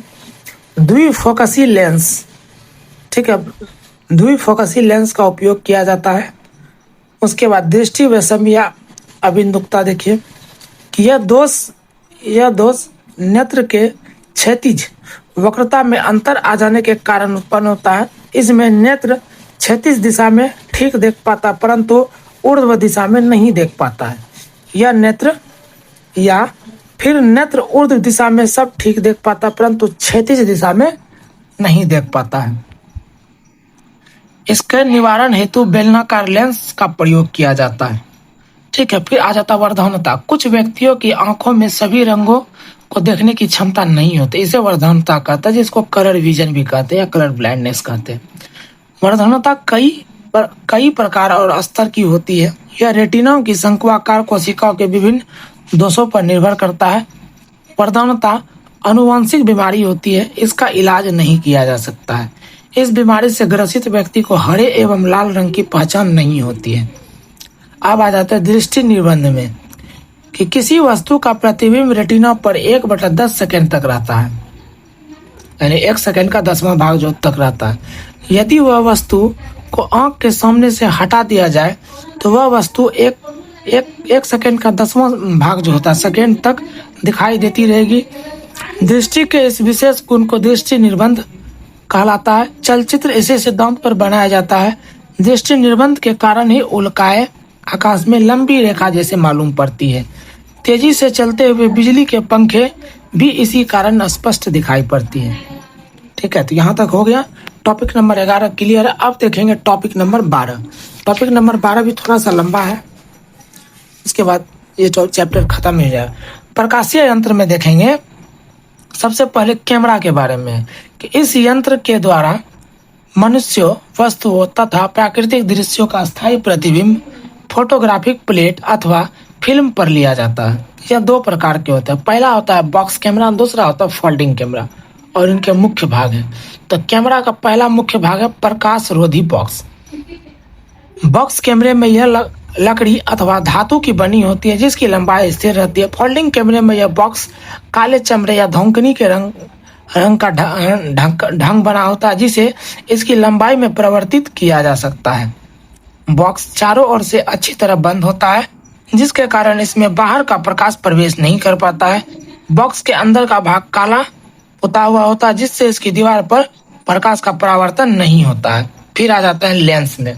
S1: द्विफोकसी लेंस, ठीक है, द्विफोकसी लेंस का उपयोग किया जाता है। उसके बाद दृष्टि वैषम्य या अबिंदुकता, देखिए कि यह दोष नेत्र के क्षैतिज वक्रता में अंतर आ जाने के कारण उत्पन्न होता है। इसमें नेत्र क्षैतिज दिशा में ठीक देख पाता परंतु ऊर्ध्व दिशा में नहीं देख पाता है। यह नेत्र या फिर नेत्र ऊर्ध्व दिशा में सब ठीक देख पाता परंतु क्षैतिज दिशा में नहीं देख पाता है। इसके निवारण हेतु बेलनाकार लेंस का प्रयोग किया जाता है। ठीक है, फिर आ जाता वर्धनता। कुछ व्यक्तियों की आंखों में सभी रंगों को देखने की क्षमता नहीं होती, इसे वर्धनता कहता है, जिसको कलर विजन भी कहते हैं या कलर ब्लाइंडनेस कहते हैं। वर्धनता कई प्रकार और स्तर की होती है। यह रेटिना की शंक्वाकार कोशिकाओं के विभिन्न दोषों पर निर्भर करता है। वर्धनता आनुवंशिक बीमारी होती है, इसका इलाज नहीं किया जा सकता है। इस बीमारी से ग्रसित व्यक्ति को हरे एवं लाल रंग की पहचान नहीं होती है। अब आ जाता है दृष्टि निर्बंध में कि किसी वस्तु का प्रतिबिंब रेटिना पर 1/10 सेकंड तक रहता है, यानी 1 सेकंड का 10वां भाग जो तक रहता है। यदि वह वस्तु को आंख के सामने से हटा दिया जाए तो वह वस्तु एक सेकंड का 10वां भाग जो होता है सेकंड तक दिखाई देती रहेगी। दृष्टि के इस विशेष गुण को दृष्टि निर्बंध कहलाता है। चलचित्र इसी सिद्धांत पर बनाया जाता है। दृष्टि निर्बंध के कारण ही उल्काएं आकाश में लंबी रेखा जैसे मालूम पड़ती है। तेजी से चलते हुए बिजली के पंखे भी इसी कारण स्पष्ट दिखाई पड़ती है। ठीक है, तो यहाँ तक हो गया। टॉपिक नंबर 11 क्लियर है। अब देखेंगे टॉपिक नंबर 12। टॉपिक नंबर 12 भी थोड़ा सा लंबा है, इसके बाद ये चैप्टर खत्म हो जाएगा। प्रकाशीय यंत्र में देखेंगे सबसे पहले कैमरा के बारे में कि इस यंत्र के द्वारा मनुष्यों, वस्तुओं तथा प्राकृतिक दृश्यों का स्थायी प्रतिबिंब फोटोग्राफिक प्लेट अथवा फिल्म पर लिया जाता है। यह 2 प्रकार के होते हैं। पहला होता है बॉक्स कैमरा, दूसरा होता है फोल्डिंग कैमरा, और इनके मुख्य भाग हैं। तो कैमरा का पहला मुख्य भाग है प्रकाश रोधी बॉक्स। बॉक्स कैमरे में यह लकड़ी अथवा धातु की बनी होती है जिसकी लंबाई स्थिर रहती है। फोल्डिंग कैमरे में यह बॉक्स काले चमड़े या धोंकनी के रंग का ढंग बना होता है जिसे इसकी लंबाई में परिवर्तित किया जा सकता है। बॉक्स चारों ओर से अच्छी तरह बंद होता है जिसके कारण इसमें बाहर का प्रकाश प्रवेश नहीं कर पाता है। बॉक्स के अंदर का भाग काला पुता हुआ होता है जिससे इसकी दीवार पर प्रकाश का परावर्तन नहीं होता है। फिर आ जाता है लेंस में।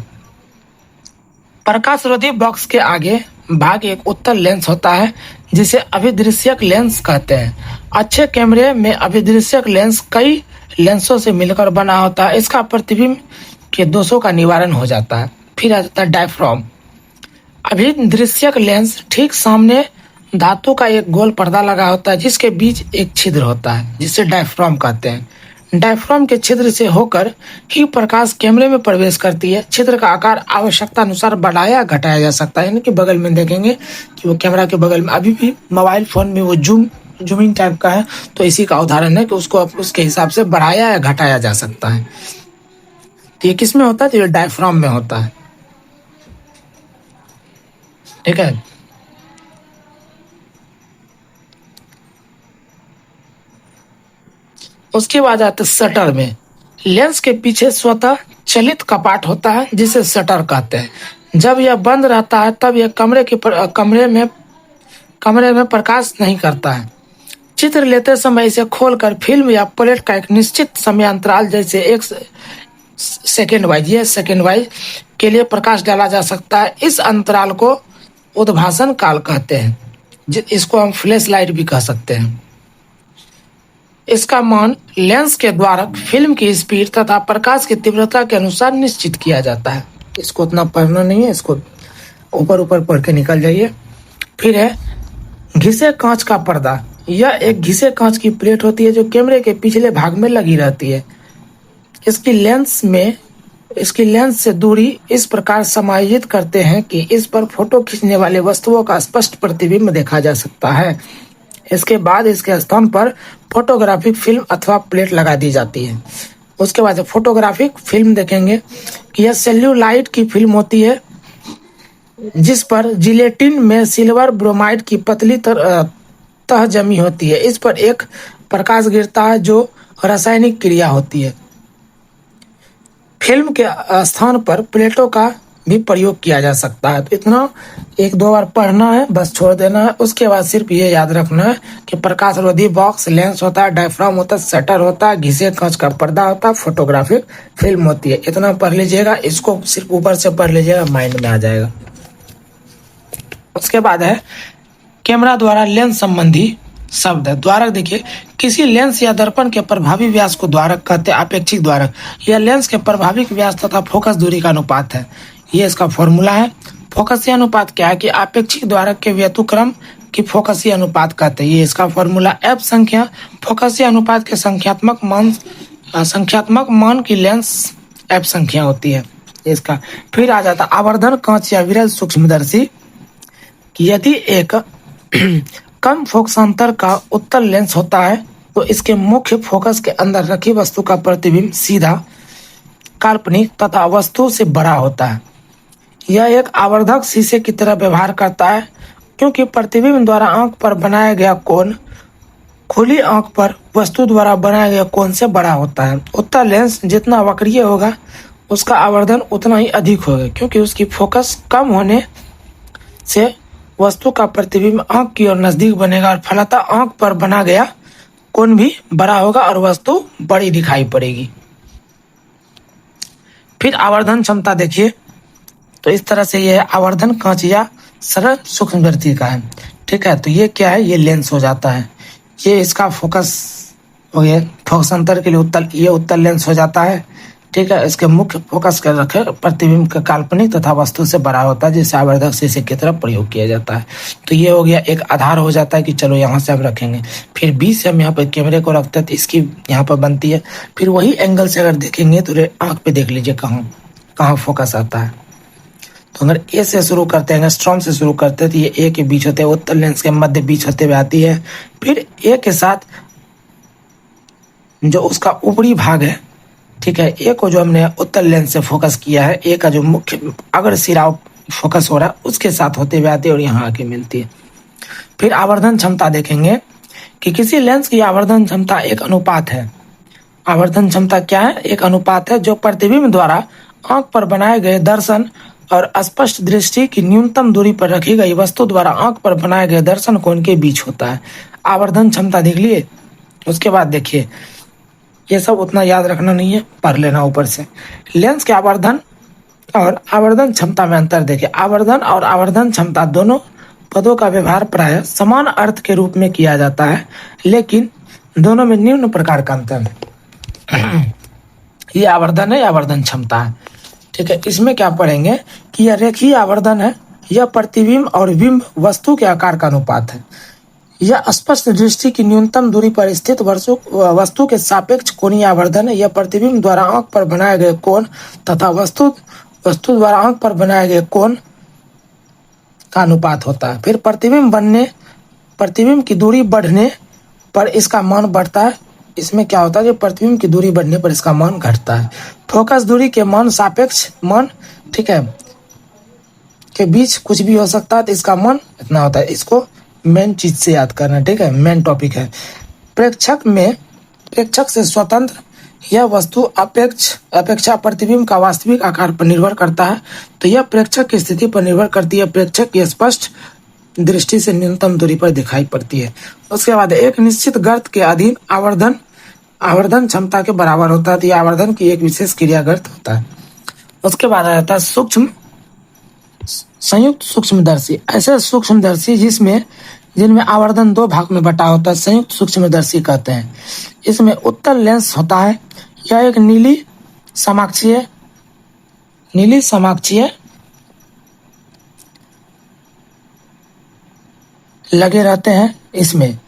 S1: प्रकाश रोधी बॉक्स के आगे भाग एक उत्तल लेंस होता है जिसे अभिदृश्यक लेंस कहते हैं। अच्छे कैमरे में अभिदृश्यक लेंस कई लेंसों से मिलकर बना होता है। इसका प्रतिबिंब के दोषों का निवारण हो जाता है। फिर आ जाता है डायफ्राम। अभिदृश्यक लेंस ठीक सामने धातु का एक गोल पर्दा लगा होता है जिसके बीच एक छिद्र होता है जिसे डायफ्राम कहते हैं। डायफ्राम के छिद्र से होकर ही प्रकाश कैमरे में प्रवेश करती है। छिद्र का आकार आवश्यकता अनुसार बढ़ाया घटाया जा सकता है, यानी कि बगल में देखेंगे कि वो कैमरा के बगल में अभी भी मोबाइल फोन में वो जूमिंग टाइप का है, तो इसी का उदाहरण है कि उसको उसके हिसाब से बढ़ाया या घटाया जा सकता है। तो ये किस में होता है? तो ये डायफ्राम में होता है। ठीक है, उसके बाद आते शटर में। लेंस के पीछे स्वतः चलित कपाट होता है जिसे शटर कहते हैं। जब यह बंद रहता है तब यह कमरे में प्रकाश नहीं करता है। चित्र लेते समय इसे खोलकर फिल्म या प्लेट का एक निश्चित समय अंतराल जैसे 1 सेकेंड वाइज के लिए प्रकाश डाला जा सकता है। इस अंतराल को उद्भासन काल कहते हैं, इसको हम फ्लैश लाइट भी कह सकते हैं। इसका मान लेंस के द्वारा फिल्म की स्पीड तथा प्रकाश की तीव्रता के अनुसार निश्चित किया जाता है। इसको उतना पढ़ना नहीं है इसको। ऊपर ऊपर पढ़ के निकल जाइए। फिर है घिसे कांच का पर्दा। यह एक घिसे कांच की प्लेट होती है जो कैमरे के पिछले भाग में लगी रहती है। इसकी लेंस से दूरी इस प्रकार समायोजित करते हैं कि इस पर फोटो खींचने वाले वस्तुओं का स्पष्ट प्रतिबिंब देखा जा सकता है। इसके बाद इसके स्थान पर फोटोग्राफिक फिल्म अथवा प्लेट लगा दी जाती है। उसके बाद फोटोग्राफिक फिल्म देखेंगे कि यह सेल्यूलाइट की फिल्म होती है जिस पर जिलेटिन में सिल्वर ब्रोमाइड की पतली तह जमी होती है। इस पर एक प्रकाश गिरता है जो रासायनिक क्रिया होती है। फिल्म के स्थान पर प्लेटों का भी प्रयोग किया जा सकता है। तो इतना एक दो बार पढ़ना है, बस छोड़ देना है। उसके बाद सिर्फ ये याद रखना है कि प्रकाश रोधी बॉक्स, लेंस होता है, डायफ्राम होता है, शटर होता है, घिसे कांच का पर्दा होता है, फोटोग्राफिक फिल्म होती है। इतना पढ़ लीजिएगा, इसको सिर्फ ऊपर से पढ़ लीजिएगा, माइंड में आ जाएगा। उसके बाद है कैमरा द्वारा लेंस संबंधी शब्द है। द्वारक देखिए, किसी लेंस या दर्पण के प्रभावी व्यास को द्वारक कहते हैं। अपेक्षिक द्वारक यह लेंस के प्रभावी व्यास तथा फोकस दूरी का अनुपात है। ये इसका फॉर्मूला है। फोकसीय अनुपात क्या है कि अपेक्षिक द्वारक के व्यतुक्रम की फोकसीय अनुपात कहते हैं। ये इसका फॉर्मूला। एफ संख्या फोकसीय अनुपात के संख्यात्मक मान की लेंस एफ संख्या होती है इसका। फिर आ जाता आवर्धन कांच या विरल सूक्ष्मदर्शी कि यदि एक कम फोकसांतर का उत्तल लेंस होता है तो इसके मुख्य फोकस के अंदर रखी वस्तु का प्रतिबिंब सीधा, काल्पनिक तथा वस्तु से बड़ा होता है। यह एक आवर्धक शीशे की तरह व्यवहार करता है क्योंकि प्रतिबिंब द्वारा आंख पर बनाया गया कोण खुली आंख पर वस्तु द्वारा बनाया गया कोण से बड़ा होता है। उत्तल लेंस जितना वक्रीय होगा उसका आवर्धन उतना ही अधिक होगा क्योंकि उसकी फोकस कम होने से वस्तु का प्रतिबिंब आंख की ओर नजदीक बनेगा और फलतः आंख पर बना गया कोण भी बड़ा होगा और वस्तु बड़ी दिखाई पड़ेगी। फिर आवर्धन क्षमता देखिए, तो इस तरह से यह आवर्धन कांच या सरल सूक्ष्मदर्शी का है। ठीक है, तो ये क्या है, ये लेंस हो जाता है। ये इसका फोकस हो गया, फोकस अंतर के लिए ये उत्तल लेंस हो जाता है। ठीक है, इसके मुख्य फोकस कर रखे प्रतिबिंब का काल्पनिक तथा वस्तु से बड़ा होता है जिसे आवर्धक शीशे की तरफ प्रयोग किया जाता है। तो ये हो गया एक आधार हो जाता है कि चलो यहाँ से हम रखेंगे। फिर बी से हम यहाँ पर कैमरे को रखते हैं तो इसकी यहाँ पर बनती है। फिर वही एंगल से अगर देखेंगे तो आँख पे देख लीजिए कहाँ कहाँ फोकस आता है। तो अगर ए से शुरू करते हैं, एंगस्ट्रॉम से शुरू करते हैं तो ये ए के बीच होते हैं, उत्तल लेंस के मध्य बीच होते हुए आती है। फिर ए के साथ जो उसका ऊपरी भाग है, ठीक है, ए को जो हमने उत्तल लेंस से फोकस किया है, ए का जो मुख्य अगर सिरा फोकस हो रहा है उसके साथ होते हुए आती है और यहाँ आके मिलती है। फिर आवर्धन क्षमता देखेंगे कि किसी लेंस की आवर्धन क्षमता एक अनुपात है। आवर्धन क्षमता क्या है, एक अनुपात है जो प्रतिबिंब द्वारा आंख पर बनाए गए दर्शन और स्पष्ट दृष्टि की न्यूनतम दूरी पर रखी गई वस्तु द्वारा आंख पर बनाए गए दर्शन कोण के बीच होता है। आवर्धन क्षमता देख लिए। उसके बाद देखिए, ये सब उतना याद रखना नहीं है, पढ़ लेना ऊपर से। लेंस के आवर्धन और आवर्धन क्षमता में अंतर देखिए। आवर्धन और आवर्धन क्षमता दोनों पदों का व्यवहार प्राय समान अर्थ के रूप में किया जाता है, लेकिन दोनों में निम्न प्रकार का अंतर है। ये आवर्धन है, आवर्धन क्षमता है। ठीक है, इसमें क्या पढ़ेंगे कि यह रेखीय आवर्धन है, यह प्रतिबिंब और बिंब वस्तु के आकार का अनुपात है। यह स्पष्ट दृष्टि की न्यूनतम दूरी पर स्थित वस्तु के सापेक्ष कोणीय आवर्धन है। यह प्रतिबिंब द्वारा आंख पर बनाए गए कोण तथा वस्तु द्वारा आंख पर बनाए गए कोण का अनुपात होता है। फिर प्रतिबिंब की दूरी बढ़ने पर इसका मान बढ़ता है। इसमें क्या होता है कि प्रतिबिंब की दूरी बढ़ने पर इसका मान घटता है। फोकस दूरी के मान सापेक्ष मान, ठीक है, के बीच कुछ भी हो सकता है तो इसका मान इतना होता है। इसको मेन चीज से याद करना, ठीक है, मेन टॉपिक है। प्रेक्षक से स्वतंत्र यह वस्तु अपेक्षा प्रतिबिंब का वास्तविक आकार पर निर्भर करता है। तो यह प्रेक्षक की स्थिति पर निर्भर करती है। प्रेक्षक की स्पष्ट दृष्टि से न्यूनतम दूरी पर दिखाई पड़ती है। उसके बाद एक निश्चित गर्त के अधीन आवर्धन क्षमता के बराबर होता है। तो यह आवर्धन की एक विशेष क्रिया गर्त होता है। उसके बाद आ जाता है संयुक्त सूक्ष्मदर्शी। ऐसे सूक्ष्मदर्शी जिनमें आवर्धन दो भाग में बटा होता है संयुक्त सूक्ष्मदर्शी कहते हैं। इसमें उत्तल लेंस होता है। यह एक नीली समाक्षीय लगे रहते हैं। इसमें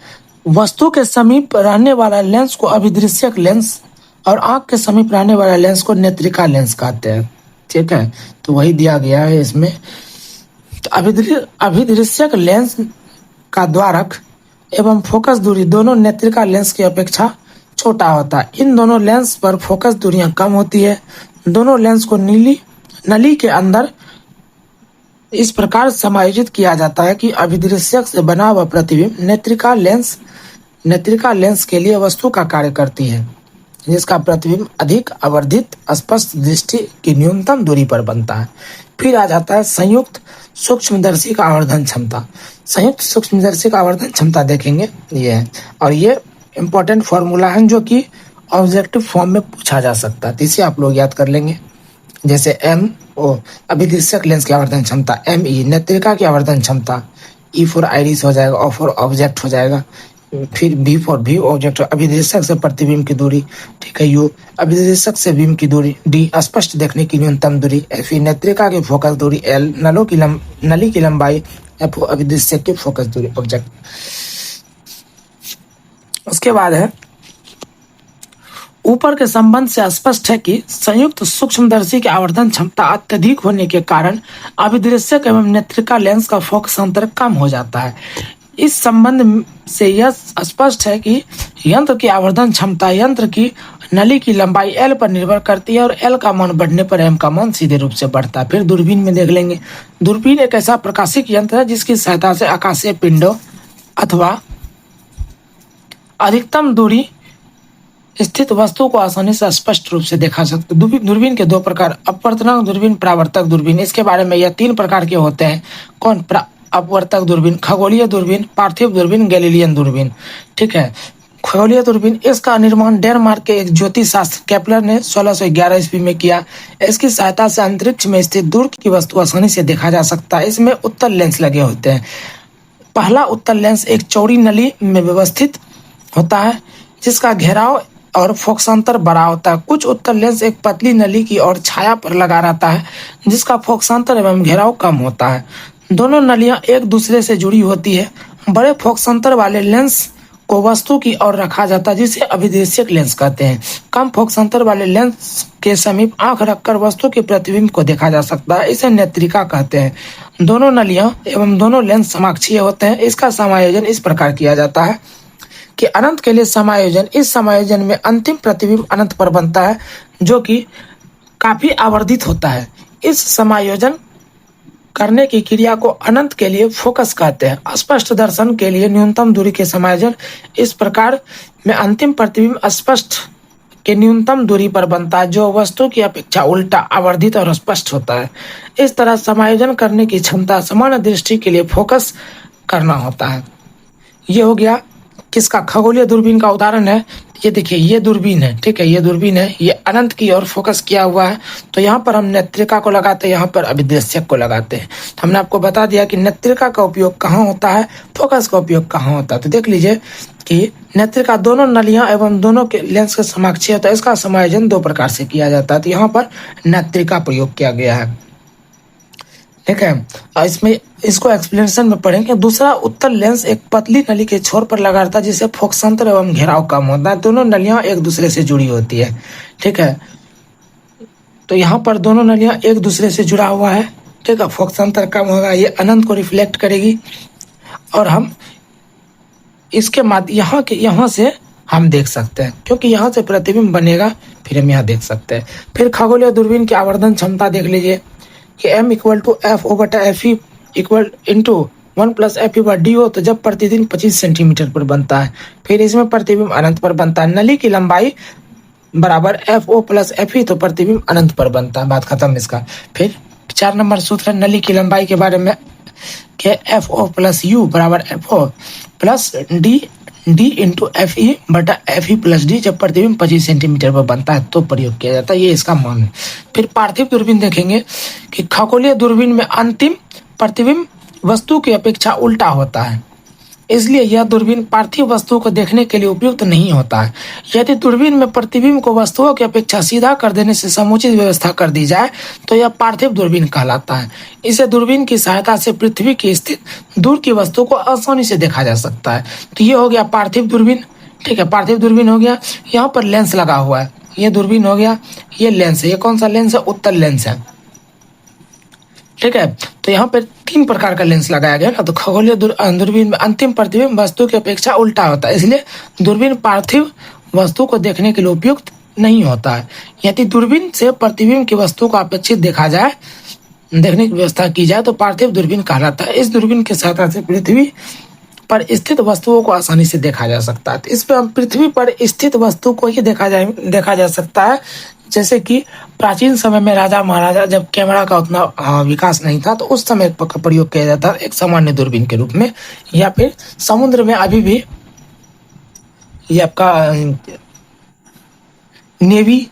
S1: वस्तु के समीप रहने वाला लेंस को अभिदृश्यक लेंस और आंख के समीप रहने वाला लेंस को नेत्रिका लेंस कहते हैं। ठीक है, तो वही दिया गया है इसमें। तो अभिदृश्यक लेंस का द्वारक एवं फोकस दूरी दोनों नेत्रिका लेंस की अपेक्षा छोटा होता है। इन दोनों लेंस पर फोकस दूरियां कम होती है। दोनों लेंस को नली के अंदर इस प्रकार समायोजित किया जाता है कि अभिदृश्यक से बना हुआ प्रतिबिंब नेत्रिका लेंस के लिए वस्तु का कार्य करती है, जिसका प्रतिबिंब अधिक आवर्धित स्पष्ट दृष्टि की न्यूनतम दूरी पर बनता है। फिर आ जाता है संयुक्त सूक्ष्मदर्शी का आवर्धन क्षमता। संयुक्त सूक्ष्मदर्शी का आवर्धन क्षमता देखेंगे ये है, और ये इंपॉर्टेंट फॉर्मूला है जो कि ऑब्जेक्टिव फॉर्म में पूछा जा सकता है, तो इसे आप लोग याद कर लेंगे। जैसे अभिदृश्यक लेंस की आवर्धन क्षमता ME, नेत्रिका की आवर्धन क्षमता E फॉर आइरिस हो जाएगा, O फॉर ऑब्जेक्ट हो जाएगा, फिर V फॉर व्यू ऑब्जेक्ट, अभिदृश्यक से प्रतिबिंब की दूरी, ठीक है, U अभिदृश्यक से बिंब की दूरी, D स्पष्ट देखने की न्यूनतम दूरी, F नेत्रिका की फोकस दूरी, L नली की लंबाई, F अभिदृश्यक की फोकस दूरी ऑब्जेक्ट। उसके बाद है ऊपर के संबंध से स्पष्ट है कि संयुक्त सूक्ष्मदर्शी की आवर्धन क्षमता अत्यधिक होने के कारण अभिदृश्यक एवं नेत्रिका लेंस का फोकस अंतर कम हो जाता है। इस संबंध से यह स्पष्ट है कि यंत्र की आवर्धन क्षमता यंत्र की नली की लंबाई L पर निर्भर करती है और L का मान बढ़ने पर M का मान सीधे रूप से बढ़ता है। फिर दूरबीन में देख लेंगे। दूरबीन एक ऐसा प्रकाशिक यंत्र है जिसकी सहायता से आकाशीय पिंडों अथवा अधिकतम दूरी स्थित वस्तु को आसानी से स्पष्ट रूप से देखा सकते। दूरबीन के दो प्रकार, अपवर्तनांक दूरबीन, परावर्तक दूरबीन। इसके बारे में यह 3 प्रकार के होते हैं। कौन? अपवर्तक दूरबीन, खगोलीय दूरबीन, पार्थिव दूरबीन, गैलीलियन दूरबीन। ठीक है, खगोलीय दूरबीन, इसका निर्माण डेनमार्क के एक ज्योतिषशास्त्र केपलर ने 1611 ईस्वी में किया। इसकी सहायता से अंतरिक्ष में स्थित दूर की वस्तु आसानी से देखा जा सकता है। इसमें उत्तल लेंस लगे होते हैं। पहला उत्तल लेंस एक चौड़ी नली में व्यवस्थित होता है जिसका घेराव और फोकसांतर बड़ा होता है। कुछ उत्तल लेंस एक पतली नली की और छाया पर लगा रहता है जिसका फोकसांतर एवं घेराव कम होता है। दोनों नलियां एक दूसरे से जुड़ी होती है। बड़े फोकसांतर वाले लेंस को वस्तु की ओर रखा जाता है जिसे अभिदृश्यक लेंस कहते हैं। कम फोकसांतर वाले लेंस के समीप आंख रखकर वस्तु के प्रतिबिंब को देखा जा सकता है। इसे नेत्रिका कहते हैं। दोनों नलियां एवं दोनों लेंस समाक्षीय होते हैं। इसका समायोजन इस प्रकार किया जाता है कि अनंत के लिए समायोजन, इस समायोजन में अंतिम प्रतिबिंब अनंत पर बनता है जो कि काफी आवर्धित होता है। इस समायोजन करने की क्रिया को अनंत के लिए फोकस कहते हैं। स्पष्ट दर्शन के लिए न्यूनतम दूरी के समायोजन इस प्रकार में अंतिम प्रतिबिंब स्पष्ट के न्यूनतम दूरी पर बनता है जो वस्तु की अपेक्षा उल्टा, आवर्धित और स्पष्ट होता है। इस तरह समायोजन करने की क्षमता सामान्य दृष्टि के लिए फोकस करना होता है। ये हो गया किसका? खगोलीय दूरबीन का उदाहरण है। ये देखिए, ये दूरबीन है, ठीक है, ये दूरबीन है, ये अनंत की ओर फोकस किया हुआ है। तो यहाँ पर हम नेत्रिका को लगाते हैं, यहाँ पर अभिदृश्यक को लगाते हैं। तो हमने आपको बता दिया कि नेत्रिका का उपयोग कहाँ होता है, फोकस का उपयोग कहाँ होता है। तो देख लीजिए कि नेत्रिका दोनों नलियां एवं दोनों के लेंस के समाक्षीय होता है। इसका समायोजन 2 प्रकार से किया जाता है। तो यहाँ पर नेत्रिका प्रयोग किया गया है, ठीक है। और इसमें इसको एक्सप्लेनेशन में पढ़ेंगे। दूसरा उत्तल लेंस एक पतली नली के छोर पर लगा रहता है जिससे फोकसांतर एवं घेराव कम होता है। दोनों नलियां एक दूसरे से जुड़ी होती है, ठीक है। तो यहाँ पर दोनों नलियां एक दूसरे से जुड़ा हुआ है, ठीक है। फोकसांतर कम होगा, ये अनंत को रिफ्लेक्ट करेगी और हम इसके यहाँ से हम देख सकते हैं क्योंकि यहाँ से प्रतिबिंब बनेगा, फिर हम यहाँ देख सकते हैं। फिर खगोलीय दूरबीन की आवर्धन क्षमता देख लीजिए कि M = F/FE = 1 + FE/d हो तो जब प्रतिदिन 25 सेंटीमीटर पर बनता है। फिर इसमें प्रतिबिंब अनंत पर बनता है। नली की लंबाई बराबर FO + FE तो प्रतिबिंब अनंत पर बनता है। बात खत्म इसका। फिर 4 नंबर सूत्र है नली की लंबाई के बारे में कि FO + U = FO + D × FE/FE + D जब प्रतिबिंब 25 सेंटीमीटर पर बनता है तो प्रयोग किया जाता है। ये इसका मान है। फिर पार्थिव दूरबीन देखेंगे कि खगोलीय दूरबीन में अंतिम प्रतिबिंब वस्तु की अपेक्षा उल्टा होता है। इसलिए यह दूरबीन पार्थिव वस्तुओं को देखने के लिए उपयुक्त नहीं होता है। यदि दूरबीन में प्रतिबिंब को वस्तुओं की अपेक्षा सीधा कर देने से समुचित व्यवस्था कर दी जाए तो यह पार्थिव दूरबीन कहलाता है। इसे दूरबीन की सहायता से पृथ्वी की स्थित दूर की वस्तु को आसानी से देखा जा सकता है। तो ये हो गया पार्थिव दूरबीन, ठीक है, पार्थिव दूरबीन हो गया। यहाँ पर लेंस लगा हुआ है, ये दूरबीन हो गया, ये लेंस है। ये कौन सा लेंस है? उत्तल लेंस है, ठीक है। तो यहाँ पे 3 प्रकार का लेंस लगाया गया ना। तो खगोलीय दूरबीन में अंतिम प्रतिबिंब वस्तु की अपेक्षा उल्टा होता है, इसलिए दूरबीन पार्थिव वस्तु को देखने के लिए उपयुक्त नहीं होता है। यदि दूरबीन से प्रतिबिंब की वस्तु को अपेक्षित देखा जाए, देखने की व्यवस्था की जाए तो पार्थिव दूरबीन कहलाता है। इस दूरबीन की सहायता से पृथ्वी पर स्थित वस्तुओं को आसानी से देखा जा सकता है। तो इस पर पृथ्वी पर स्थित वस्तु को ही देखा जा सकता है। जैसे कि प्राचीन समय में राजा महाराजा जब कैमरा का उतना विकास नहीं था तो उस समय का प्रयोग किया जाता है एक सामान्य दूरबीन के रूप में, या फिर समुद्र में अभी भी ये आपका नेवी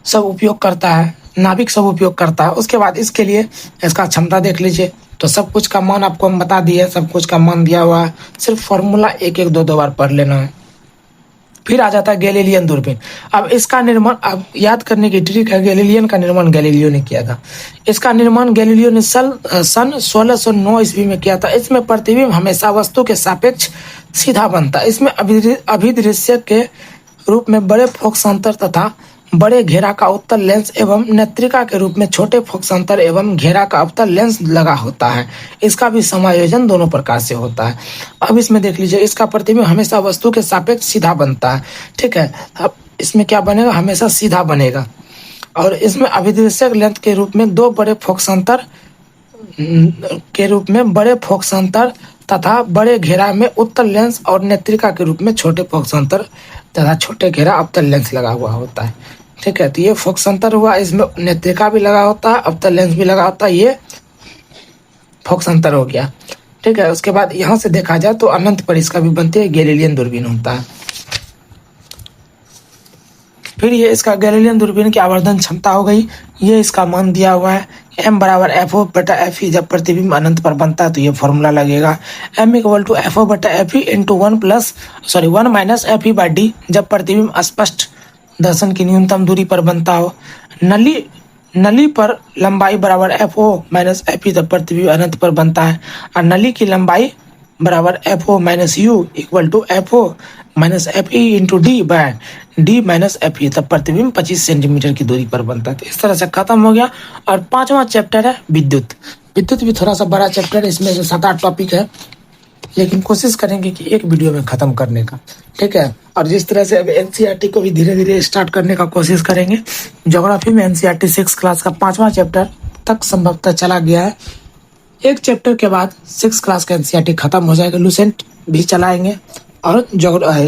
S1: सब उपयोग करता है, नाविक सब उपयोग करता है। उसके बाद इसके लिए इसका क्षमता देख लीजिए। तो सब कुछ का मान आपको हम बता दिए, सब कुछ का मान दिया हुआ है, सिर्फ फॉर्मूला एक एक दो बार पढ़ लेना है। फिर आ जाता है गैलीलियन दूरबीन। अब इसका निर्माण, अब याद करने की ट्रिक है, गैलीलियन का निर्माण गैलीलियो ने किया था। इसका निर्माण गैलीलियो ने सन 1609 ईस्वी में किया था। इसमें प्रतिबिंब हमेशा वस्तु के सापेक्ष सीधा बनता है। इसमें अभिदृश्य के रूप में बड़े फोकसांतर तथा बड़े घेरा का उत्तल लेंस एवं नेत्रिका के रूप में छोटे फोकसांतर एवं घेरा का अवतल लेंस लगा होता है। इसका भी समायोजन दोनों प्रकार से होता है। अब इसमें देख लीजिए, इसका प्रतिबिंब हमेशा वस्तु के सापेक्ष सीधा बनता है, ठीक है। अब इसमें क्या बनेगा? हमेशा सीधा बनेगा। और इसमें अभिदृश्यक लेंस के रूप में दो बड़े फोकसांतर के रूप में बड़े फोकसांतर तथा बड़े घेरा में उत्तल लेंस और नेत्रिका के रूप में छोटे फोकसांतर तथा छोटे घेरा अवतल लेंस लगा हुआ होता है, ठीक है। तो ये फोकसांतर हुआ, इसमें नेत्रिका भी लगा होता है, अवतल लेंस भी लगा होता है, ये फोकसांतर हो गया, ठीक है। उसके बाद यहाँ से देखा जाए तो अनंत पर इसका भी बनती है, गैलीलियन दूरबीन होता है। फिर ये इसका गैलीलियन दूरबीन की आवर्धन क्षमता हो गई, ये इसका मान दिया हुआ है m बराबर FO बटा FE। जब प्रतिबिंब अनंत पर बनता है तो ये फॉर्मूला लगेगा m इक्वल टू FO बटा FE into 1 minus FE by D। जब प्रतिबिंब स्पष्ट दर्शन की न्यूनतम दूरी पर बनता हो। नली पर लंबाई बराबर FO माइनस FE तब प्रतिबिंब अनंत पर बनता है। और नली की लंबाई बराबर FO minus U equal to FO minus FE into D by D minus FE तब प्रतिबिंब 25 सेंटीमीटर की दूरी पर बनता है। तो इस तरह से खत्म हो गया। और 5वां चैप्टर है विद्युत। विद्युत भी थोड़ा सा बड़ा चैप्टर है, इसमें से 7-8 टॉपिक है, लेकिन कोशिश करेंगे कि एक वीडियो में खत्म करने का, ठीक है। और जिस तरह से अब NCERT को भी धीरे धीरे स्टार्ट करने का कोशिश करेंगे। ज्योग्राफी में NCERT 6 क्लास का 5वां चैप्टर तक संभवतः चला गया है। एक चैप्टर के बाद 6 क्लास का NCERT खत्म हो जाएगा। लूसेंट भी चलाएंगे और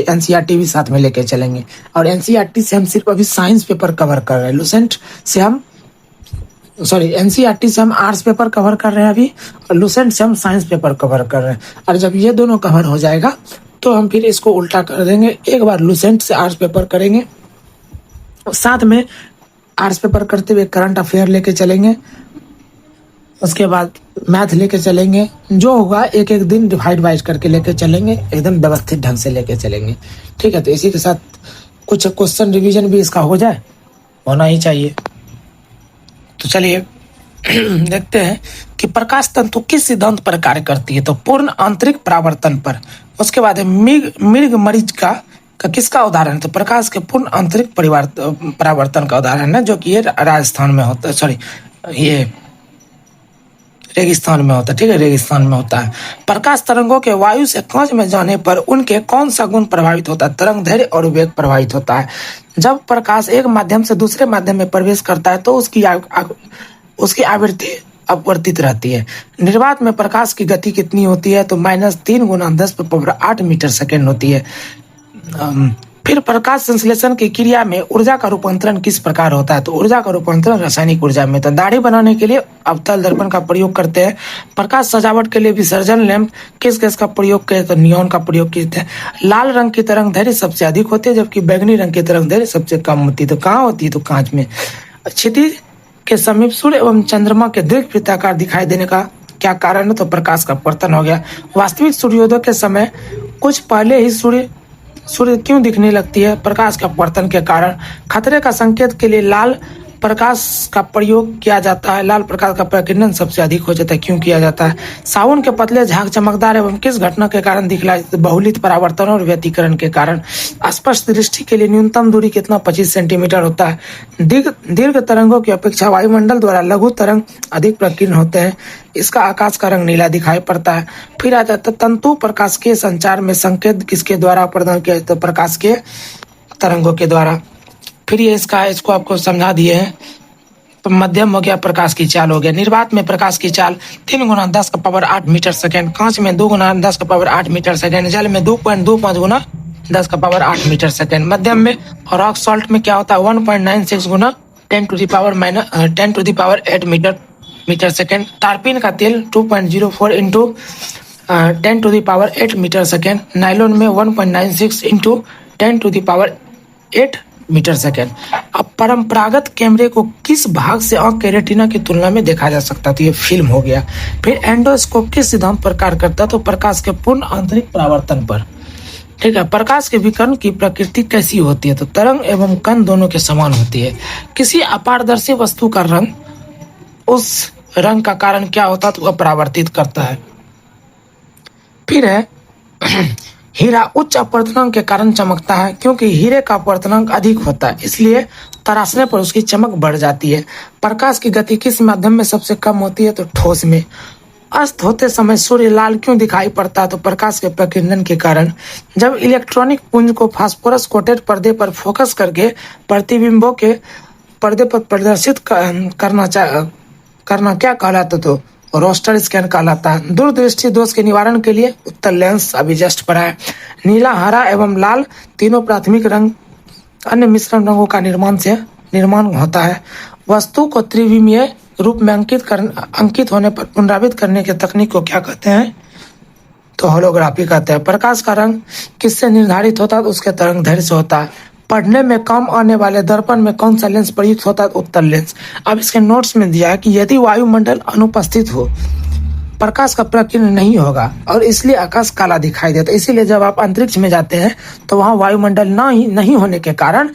S1: NCERT भी साथ में लेके चलेंगे। और NCERT से हम सिर्फ अभी साइंस पेपर कवर कर रहे हैं। लूसेंट से हम NCERT से हम आर्ट्स पेपर कवर कर रहे हैं अभी, और लूसेंट से हम साइंस पेपर कवर कर रहे हैं। और जब ये दोनों कवर हो जाएगा तो हम फिर इसको उल्टा कर देंगे, एक बार लूसेंट से आर्ट्स पेपर करेंगे, साथ में आर्ट्स पेपर करते हुए करंट अफेयर लेके चलेंगे, उसके बाद मैथ लेके चलेंगे। जो होगा एक एक दिन डिवाइड वाइज करके लेके चलेंगे, एकदम व्यवस्थित ढंग से लेके चलेंगे, ठीक है। तो इसी के साथ कुछ क्वेश्चन रिवीजन भी इसका हो जाए, होना ही चाहिए। तो चलिए देखते हैं कि प्रकाश तंतु किस सिद्धांत पर कार्य करती है। तो पूर्ण आंतरिक परावर्तन पर। उसके बाद मृग मरीज का किसका उदाहरण है? तो प्रकाश के पूर्ण आंतरिक परावर्तन का उदाहरण है, जो कि ये राजस्थान में होता है, सॉरी ये रेगिस्तान में होता है, ठीक है, रेगिस्तान में होता है। प्रकाश तरंगों के वायु से कांच में जाने पर उनके कौन सा गुण प्रभावित होता है? तरंग दैर्घ्य और वेग प्रभावित होता है। जब प्रकाश एक माध्यम से दूसरे माध्यम में प्रवेश करता है तो उसकी आवृत्ति अपवर्तित रहती है। निर्वात में प्रकाश की गति कितनी होती है? तो -3 × 10⁸ मीटर सेकेंड होती है। फिर प्रकाश संश्लेषण की क्रिया में ऊर्जा का रूपांतरण किस प्रकार होता है? तो ऊर्जा का रूपांतरण रासायनिक ऊर्जा में। तो दाढ़ी बनाने के लिए अवतल दर्पण का प्रयोग करते हैं। प्रकाश सजावट के लिए विसर्जन लैंप किस गैस का प्रयोग किया? तो नियॉन का प्रयोग किए थे। लाल रंग की तरंग दैर्घ्य सबसे अधिक होती है, जबकि बैंगनी रंग की तरंग दैर्घ्य सबसे कम होती है। तो कहाँ होती है? तो कांच में। क्षितिज के समीप सूर्य एवं चंद्रमा के दीर्घवृत्ताकार दिखाई देने का क्या कारण है? तो प्रकाश का अपवर्तन हो गया। वास्तविक सूर्योदय के समय कुछ पहले ही सूर्य क्यों दिखने लगती है? प्रकाश के अपवर्तन के कारण। खतरे का संकेत के लिए लाल प्रकाश का प्रयोग किया जाता है। लाल प्रकाश का प्रकीर्णन सबसे अधिक हो जाता है। क्यों किया जाता है? सावन के पतले झाग चमकदार एवं किस घटना के कारण दिखलाई? बहुलित परावर्तन और व्यतिकरण के कारण। स्पष्ट दृष्टि के लिए न्यूनतम दूरी कितना? 25 सेंटीमीटर होता है। दीर्घ तरंगों की अपेक्षा वायुमंडल द्वारा लघु तरंग अधिक प्रकीर्ण होते हैं। इसका आकाश का रंग नीला दिखाई पड़ता है। फिर आ जाता है तंतु प्रकाश के संचार में संकेत किसके द्वारा प्रदान किया जाता है? प्रकाश के तरंगों के द्वारा। फिर ये इसको आपको समझा दिए हैं। तो मध्यम हो गया, प्रकाश की चाल हो गया। निर्वात में प्रकाश की चाल 3 गुना 10 का पावर 8 मीटर सेकेंड। कांच में 2 गुना 10 का पावर 8 मीटर सेकेंड। जल में 2.25 गुना 10 का पावर 8 मीटर सेकेंड। मध्यम में और रॉक सॉल्ट में क्या होता है? 1.96 गुना 10 to the power 8 metre second. टार्पिन का तेल 2.04 into 10 to the power 8 metre second. Nylon में 1.96 into 10 to the power 8 metre second. अब परंपरागत कैमरे को किस भाग से आंख के रेटिना की तुलना में देखा जा सकता? तो ये फिल्म हो गया। फिर एंडोस्कोप किस सिद्धांत पर कार्य करता? तो प्रकाश के पूर्ण आंतरिक परावर्तन पर। ठीक है। प्रकाश के विकिरण की प्रकृति कैसी होती है? तो तरंग एवं कण दोनों के समान होती है। किसी अपारदर्शी वस्तु का रंग उस रंग का कारण क्या होता है? तो वह परावर्तित करता है। फिर है हीरा उच्च अपवर्तनांक के कारण चमकता है क्योंकि हीरे का अपवर्तनांक अधिक होता है, इसलिए तराशने पर उसकी चमक बढ़ जाती है। प्रकाश की गति किस माध्यम में सबसे कम होती है? तो ठोस में। अस्त होते समय सूर्य लाल क्यों दिखाई पड़ता है? तो प्रकाश के प्रकीर्णन के कारण। जब इलेक्ट्रॉनिक पुंज को फास्फोरस कोटेड पर्दे पर फोकस करके प्रतिबिंबों के पर्दे पर प्रदर्शित करना क्या कहलाता? तो रोस्टर स्कैन कहलाता है। दूरदृष्टि दोष के निवारण के लिए उत्तल लेंस अभी जस्ट पड़ा है। नीला, हरा एवं लाल तीनों प्राथमिक रंग अन्य मिश्रण रंगों का निर्माण होता है। वस्तु को त्रिविमीय रूप में अंकित होने पर पुनरावृत्त करने की तकनीक को क्या कहते हैं? तो होलोग्राफी कहते हैं। प्रकाश का रंग किससे निर्धारित होता है? तो उसके तरंग दैर्ध्य से होता है। पढ़ने में काम आने वाले दर्पण में कौन सा लेंस प्रयुक्त होता है? उत्तल लेंस। अब इसके नोट्स में दिया है कि यदि वायुमंडल अनुपस्थित हो प्रकाश का प्रकीर्णन नहीं होगा और इसलिए आकाश काला दिखाई देता है। इसीलिए जब आप अंतरिक्ष में जाते हैं तो वहाँ वायुमंडल नहीं होने के कारण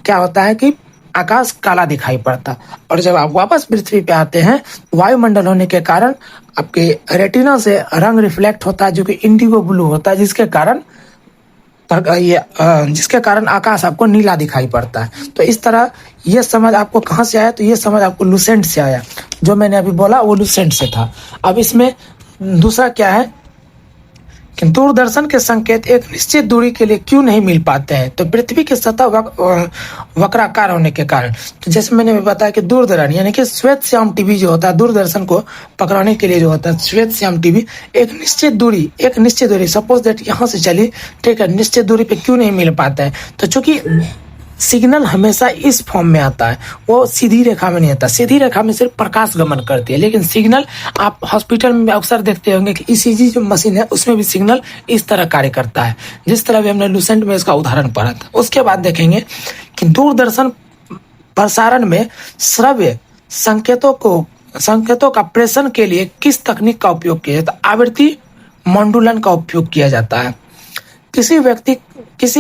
S1: क्या होता है कि आकाश काला दिखाई पड़ता, और जब आप वापस पृथ्वी पे आते हैं वायुमंडल होने के कारण आपके रेटिना से रंग रिफ्लेक्ट होता है जो कि इंडिगो ब्लू होता है, जिसके कारण आकाश आपको नीला दिखाई पड़ता है। तो इस तरह ये समझ आपको कहाँ से आया? तो ये समझ आपको लुसेंट से आया। जो मैंने अभी बोला वो लुसेंट से था। अब इसमें दूसरा क्या है कि दूरदर्शन के संकेत एक निश्चित दूरी के लिए क्यों नहीं मिल पाते हैं? तो पृथ्वी की सतह वक्राकार होने के कारण। तो जैसे मैंने बताया कि दूरदर्शन यानी कि श्वेत श्याम टीवी जो होता है दूरदर्शन को पकड़ने के लिए जो होता है श्वेत श्याम टीवी एक निश्चित दूरी सपोज दैट यहाँ से चली, ठीक है, निश्चित दूरी पे क्यों नहीं मिल पाता है? तो चूंकि सिग्नल हमेशा इस फॉर्म में आता है, वो सीधी रेखा में नहीं आता। सीधी रेखा में सिर्फ प्रकाश गमन करती है, लेकिन सिग्नल आप हॉस्पिटल में अक्सर देखते होंगे कि ईसीजी जो मशीन है उसमें भी सिग्नल इस तरह कार्य करता है, जिस तरह भी हमने लुसेंट में इसका उदाहरण पढ़ा था। उसके बाद देखेंगे कि दूरदर्शन प्रसारण में श्रव्य संकेतों का प्रेषण के लिए किस तकनीक का उपयोग किया जाता है? आवृत्ति मंडुलन का उपयोग किया जाता है। किसी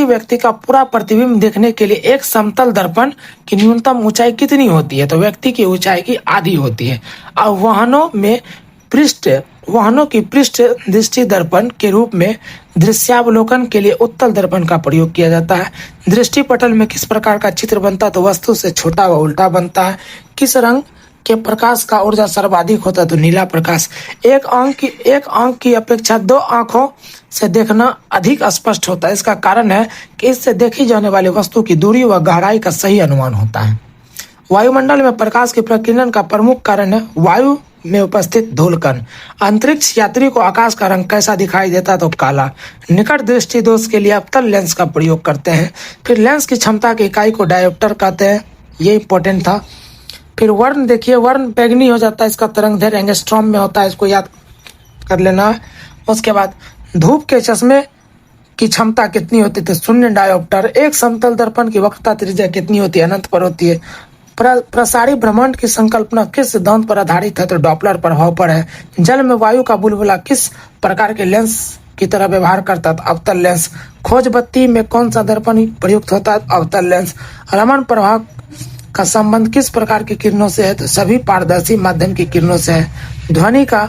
S1: व्यक्ति का पूरा प्रतिबिंब देखने के लिए एक समतल दर्पण की न्यूनतम ऊंचाई कितनी होती है? तो व्यक्ति की ऊंचाई की आधी होती है। और वाहनों की पृष्ठ दृष्टि दर्पण के रूप में दृश्यावलोकन के लिए उत्तल दर्पण का प्रयोग किया जाता है। दृष्टि पटल में किस प्रकार का चित्र बनता है? तो वस्तु से छोटा व उल्टा बनता है। किस रंग के प्रकाश का ऊर्जा सर्वाधिक होता है? तो नीला प्रकाश। एक आंख की अपेक्षा 2 आंखों से देखना अधिक स्पष्ट होता है। इसका कारण है कि इससे देखी जाने वाली वस्तु की दूरी व गहराई का सही अनुमान होता है। वायुमंडल में प्रकाश के प्रकीर्णन का प्रमुख कारण है वायु में उपस्थित धूलकण। अंतरिक्ष यात्री को आकाश का रंग कैसा दिखाई देता? तो काला। निकट दृष्टि दोष के लिए अवतल लेंस का प्रयोग करते हैं। फिर लेंस की क्षमता की इकाई को डायोप्टर कहते हैं, ये इंपॉर्टेंट था। फिर वर्ण देखिए, वर्ण बैंगनी हो जाता है, इसका तरंग दैर्ध्य एंगस्ट्रॉम में होता है, इसको याद कर लेना है। उसके बाद धूप के चश्मे की क्षमता कितनी होती है? तो 0 डायोप्टर। एक समतल दर्पण की वक्रता त्रिज्या कितनी होती है? अनंत पर होती है। प्रसारी ब्रह्मांड की संकल्पना किस सिद्धांत पर आधारित है? तो डॉपलर प्रभाव पर है। जल में वायु का बुलबुला किस प्रकार के लेंस की तरह व्यवहार करता है? अवतल लेंस। खोज बत्ती में कौन सा दर्पण प्रयुक्त होता है? अवतल लेंस। रमन प्रभाव का संबंध किस प्रकार की किरणों से है? तो सभी पारदर्शी माध्यम की किरणों से है। ध्वनि का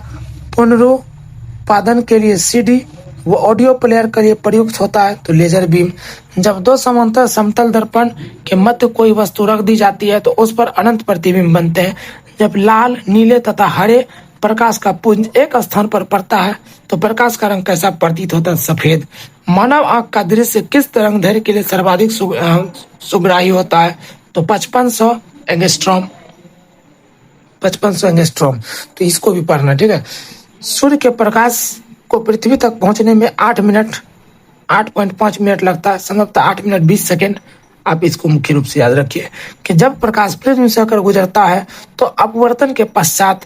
S1: पुनरुत्पादन के लिए सीडी वो ऑडियो प्लेयर के लिए प्रयुक्त होता है? तो लेजर बीम। जब दो समांतर समतल दर्पण के मध्य कोई वस्तु रख दी जाती है तो उस पर अनंत प्रतिबिंब बनते हैं। जब लाल, नीले तथा हरे प्रकाश का पुंज एक स्थान पर पड़ता है तो प्रकाश का रंग कैसा प्रतीत होता है? सफेद। मानव आंख का दृश्य किस तरंगदैर्घ्य के लिए सर्वाधिक सुग्राही होता है? तो 5500 एंगस्ट्रॉम। 5500 एंगस्ट्रॉम। तो इसको भी पढ़ना, ठीक है। सूर्य के प्रकाश को पृथ्वी तक पहुंचने में 8.5 मिनट लगता है, संभवतः 8 मिनट 20 सेकेंड। आप इसको मुख्य रूप से याद रखिए कि जब प्रकाश पृथ्वी से होकर गुजरता है तो अपवर्तन के पश्चात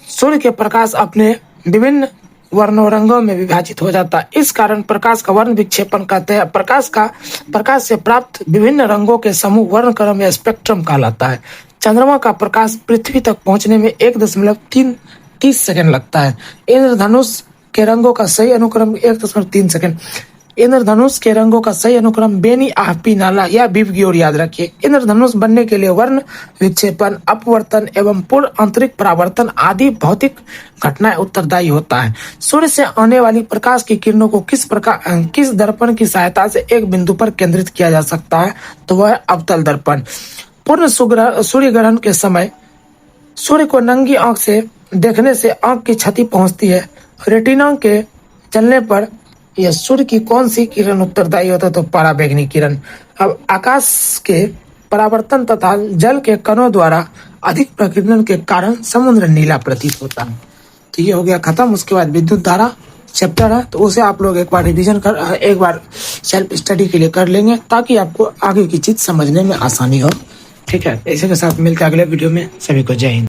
S1: सूर्य के प्रकाश अपने विभिन्न वर्णों रंगों में विभाजित हो जाता है। इस कारण प्रकाश का वर्ण विक्षेपण कहते हैं। प्रकाश से प्राप्त विभिन्न रंगों के समूह वर्णक्रम या स्पेक्ट्रम कहलाता है। चंद्रमा का प्रकाश पृथ्वी तक पहुंचने में 1.30 सेकेंड लगता है। इंद्रधनुष के रंगों का सही अनुक्रम 1.3 सेकेंड। इंद्रधनुष के रंगों का सही अनुक्रम बेनी, आहपी, नाला या बीप की ओर याद रखिए। इंद्रधनुष बनने के लिए वर्ण विक्षेपण, अपवर्तन एवं पूर्ण आंतरिक परावर्तन आदि भौतिक घटनाएं उत्तरदायी होता है। सूर्य से आने वाली प्रकाश की किरणों को किस दर्पण की सहायता से एक बिंदु पर केंद्रित किया जा सकता है? तो वह अवतल दर्पण। पूर्ण सूर्य ग्रहण के समय सूर्य को नंगी आंख से देखने से आंख की क्षति पहुंचती है। रेटिना के जलने पर यह सूर्य की कौन सी किरण उत्तरदायी होता है? तो पराबैंगनी किरण। अब आकाश के परावर्तन तथा जल के कणों द्वारा अधिक प्रकीर्णन के कारण समुद्र नीला प्रतीत होता है। तो ये हो गया खत्म। उसके बाद विद्युत धारा चैप्टर है, तो उसे आप लोग एक बार सेल्फ स्टडी के लिए कर लेंगे ताकि आपको आगे की चीज समझने में आसानी हो। ठीक है, इसी के साथ मिलते हैं अगले वीडियो में। सभी को जय हिंद।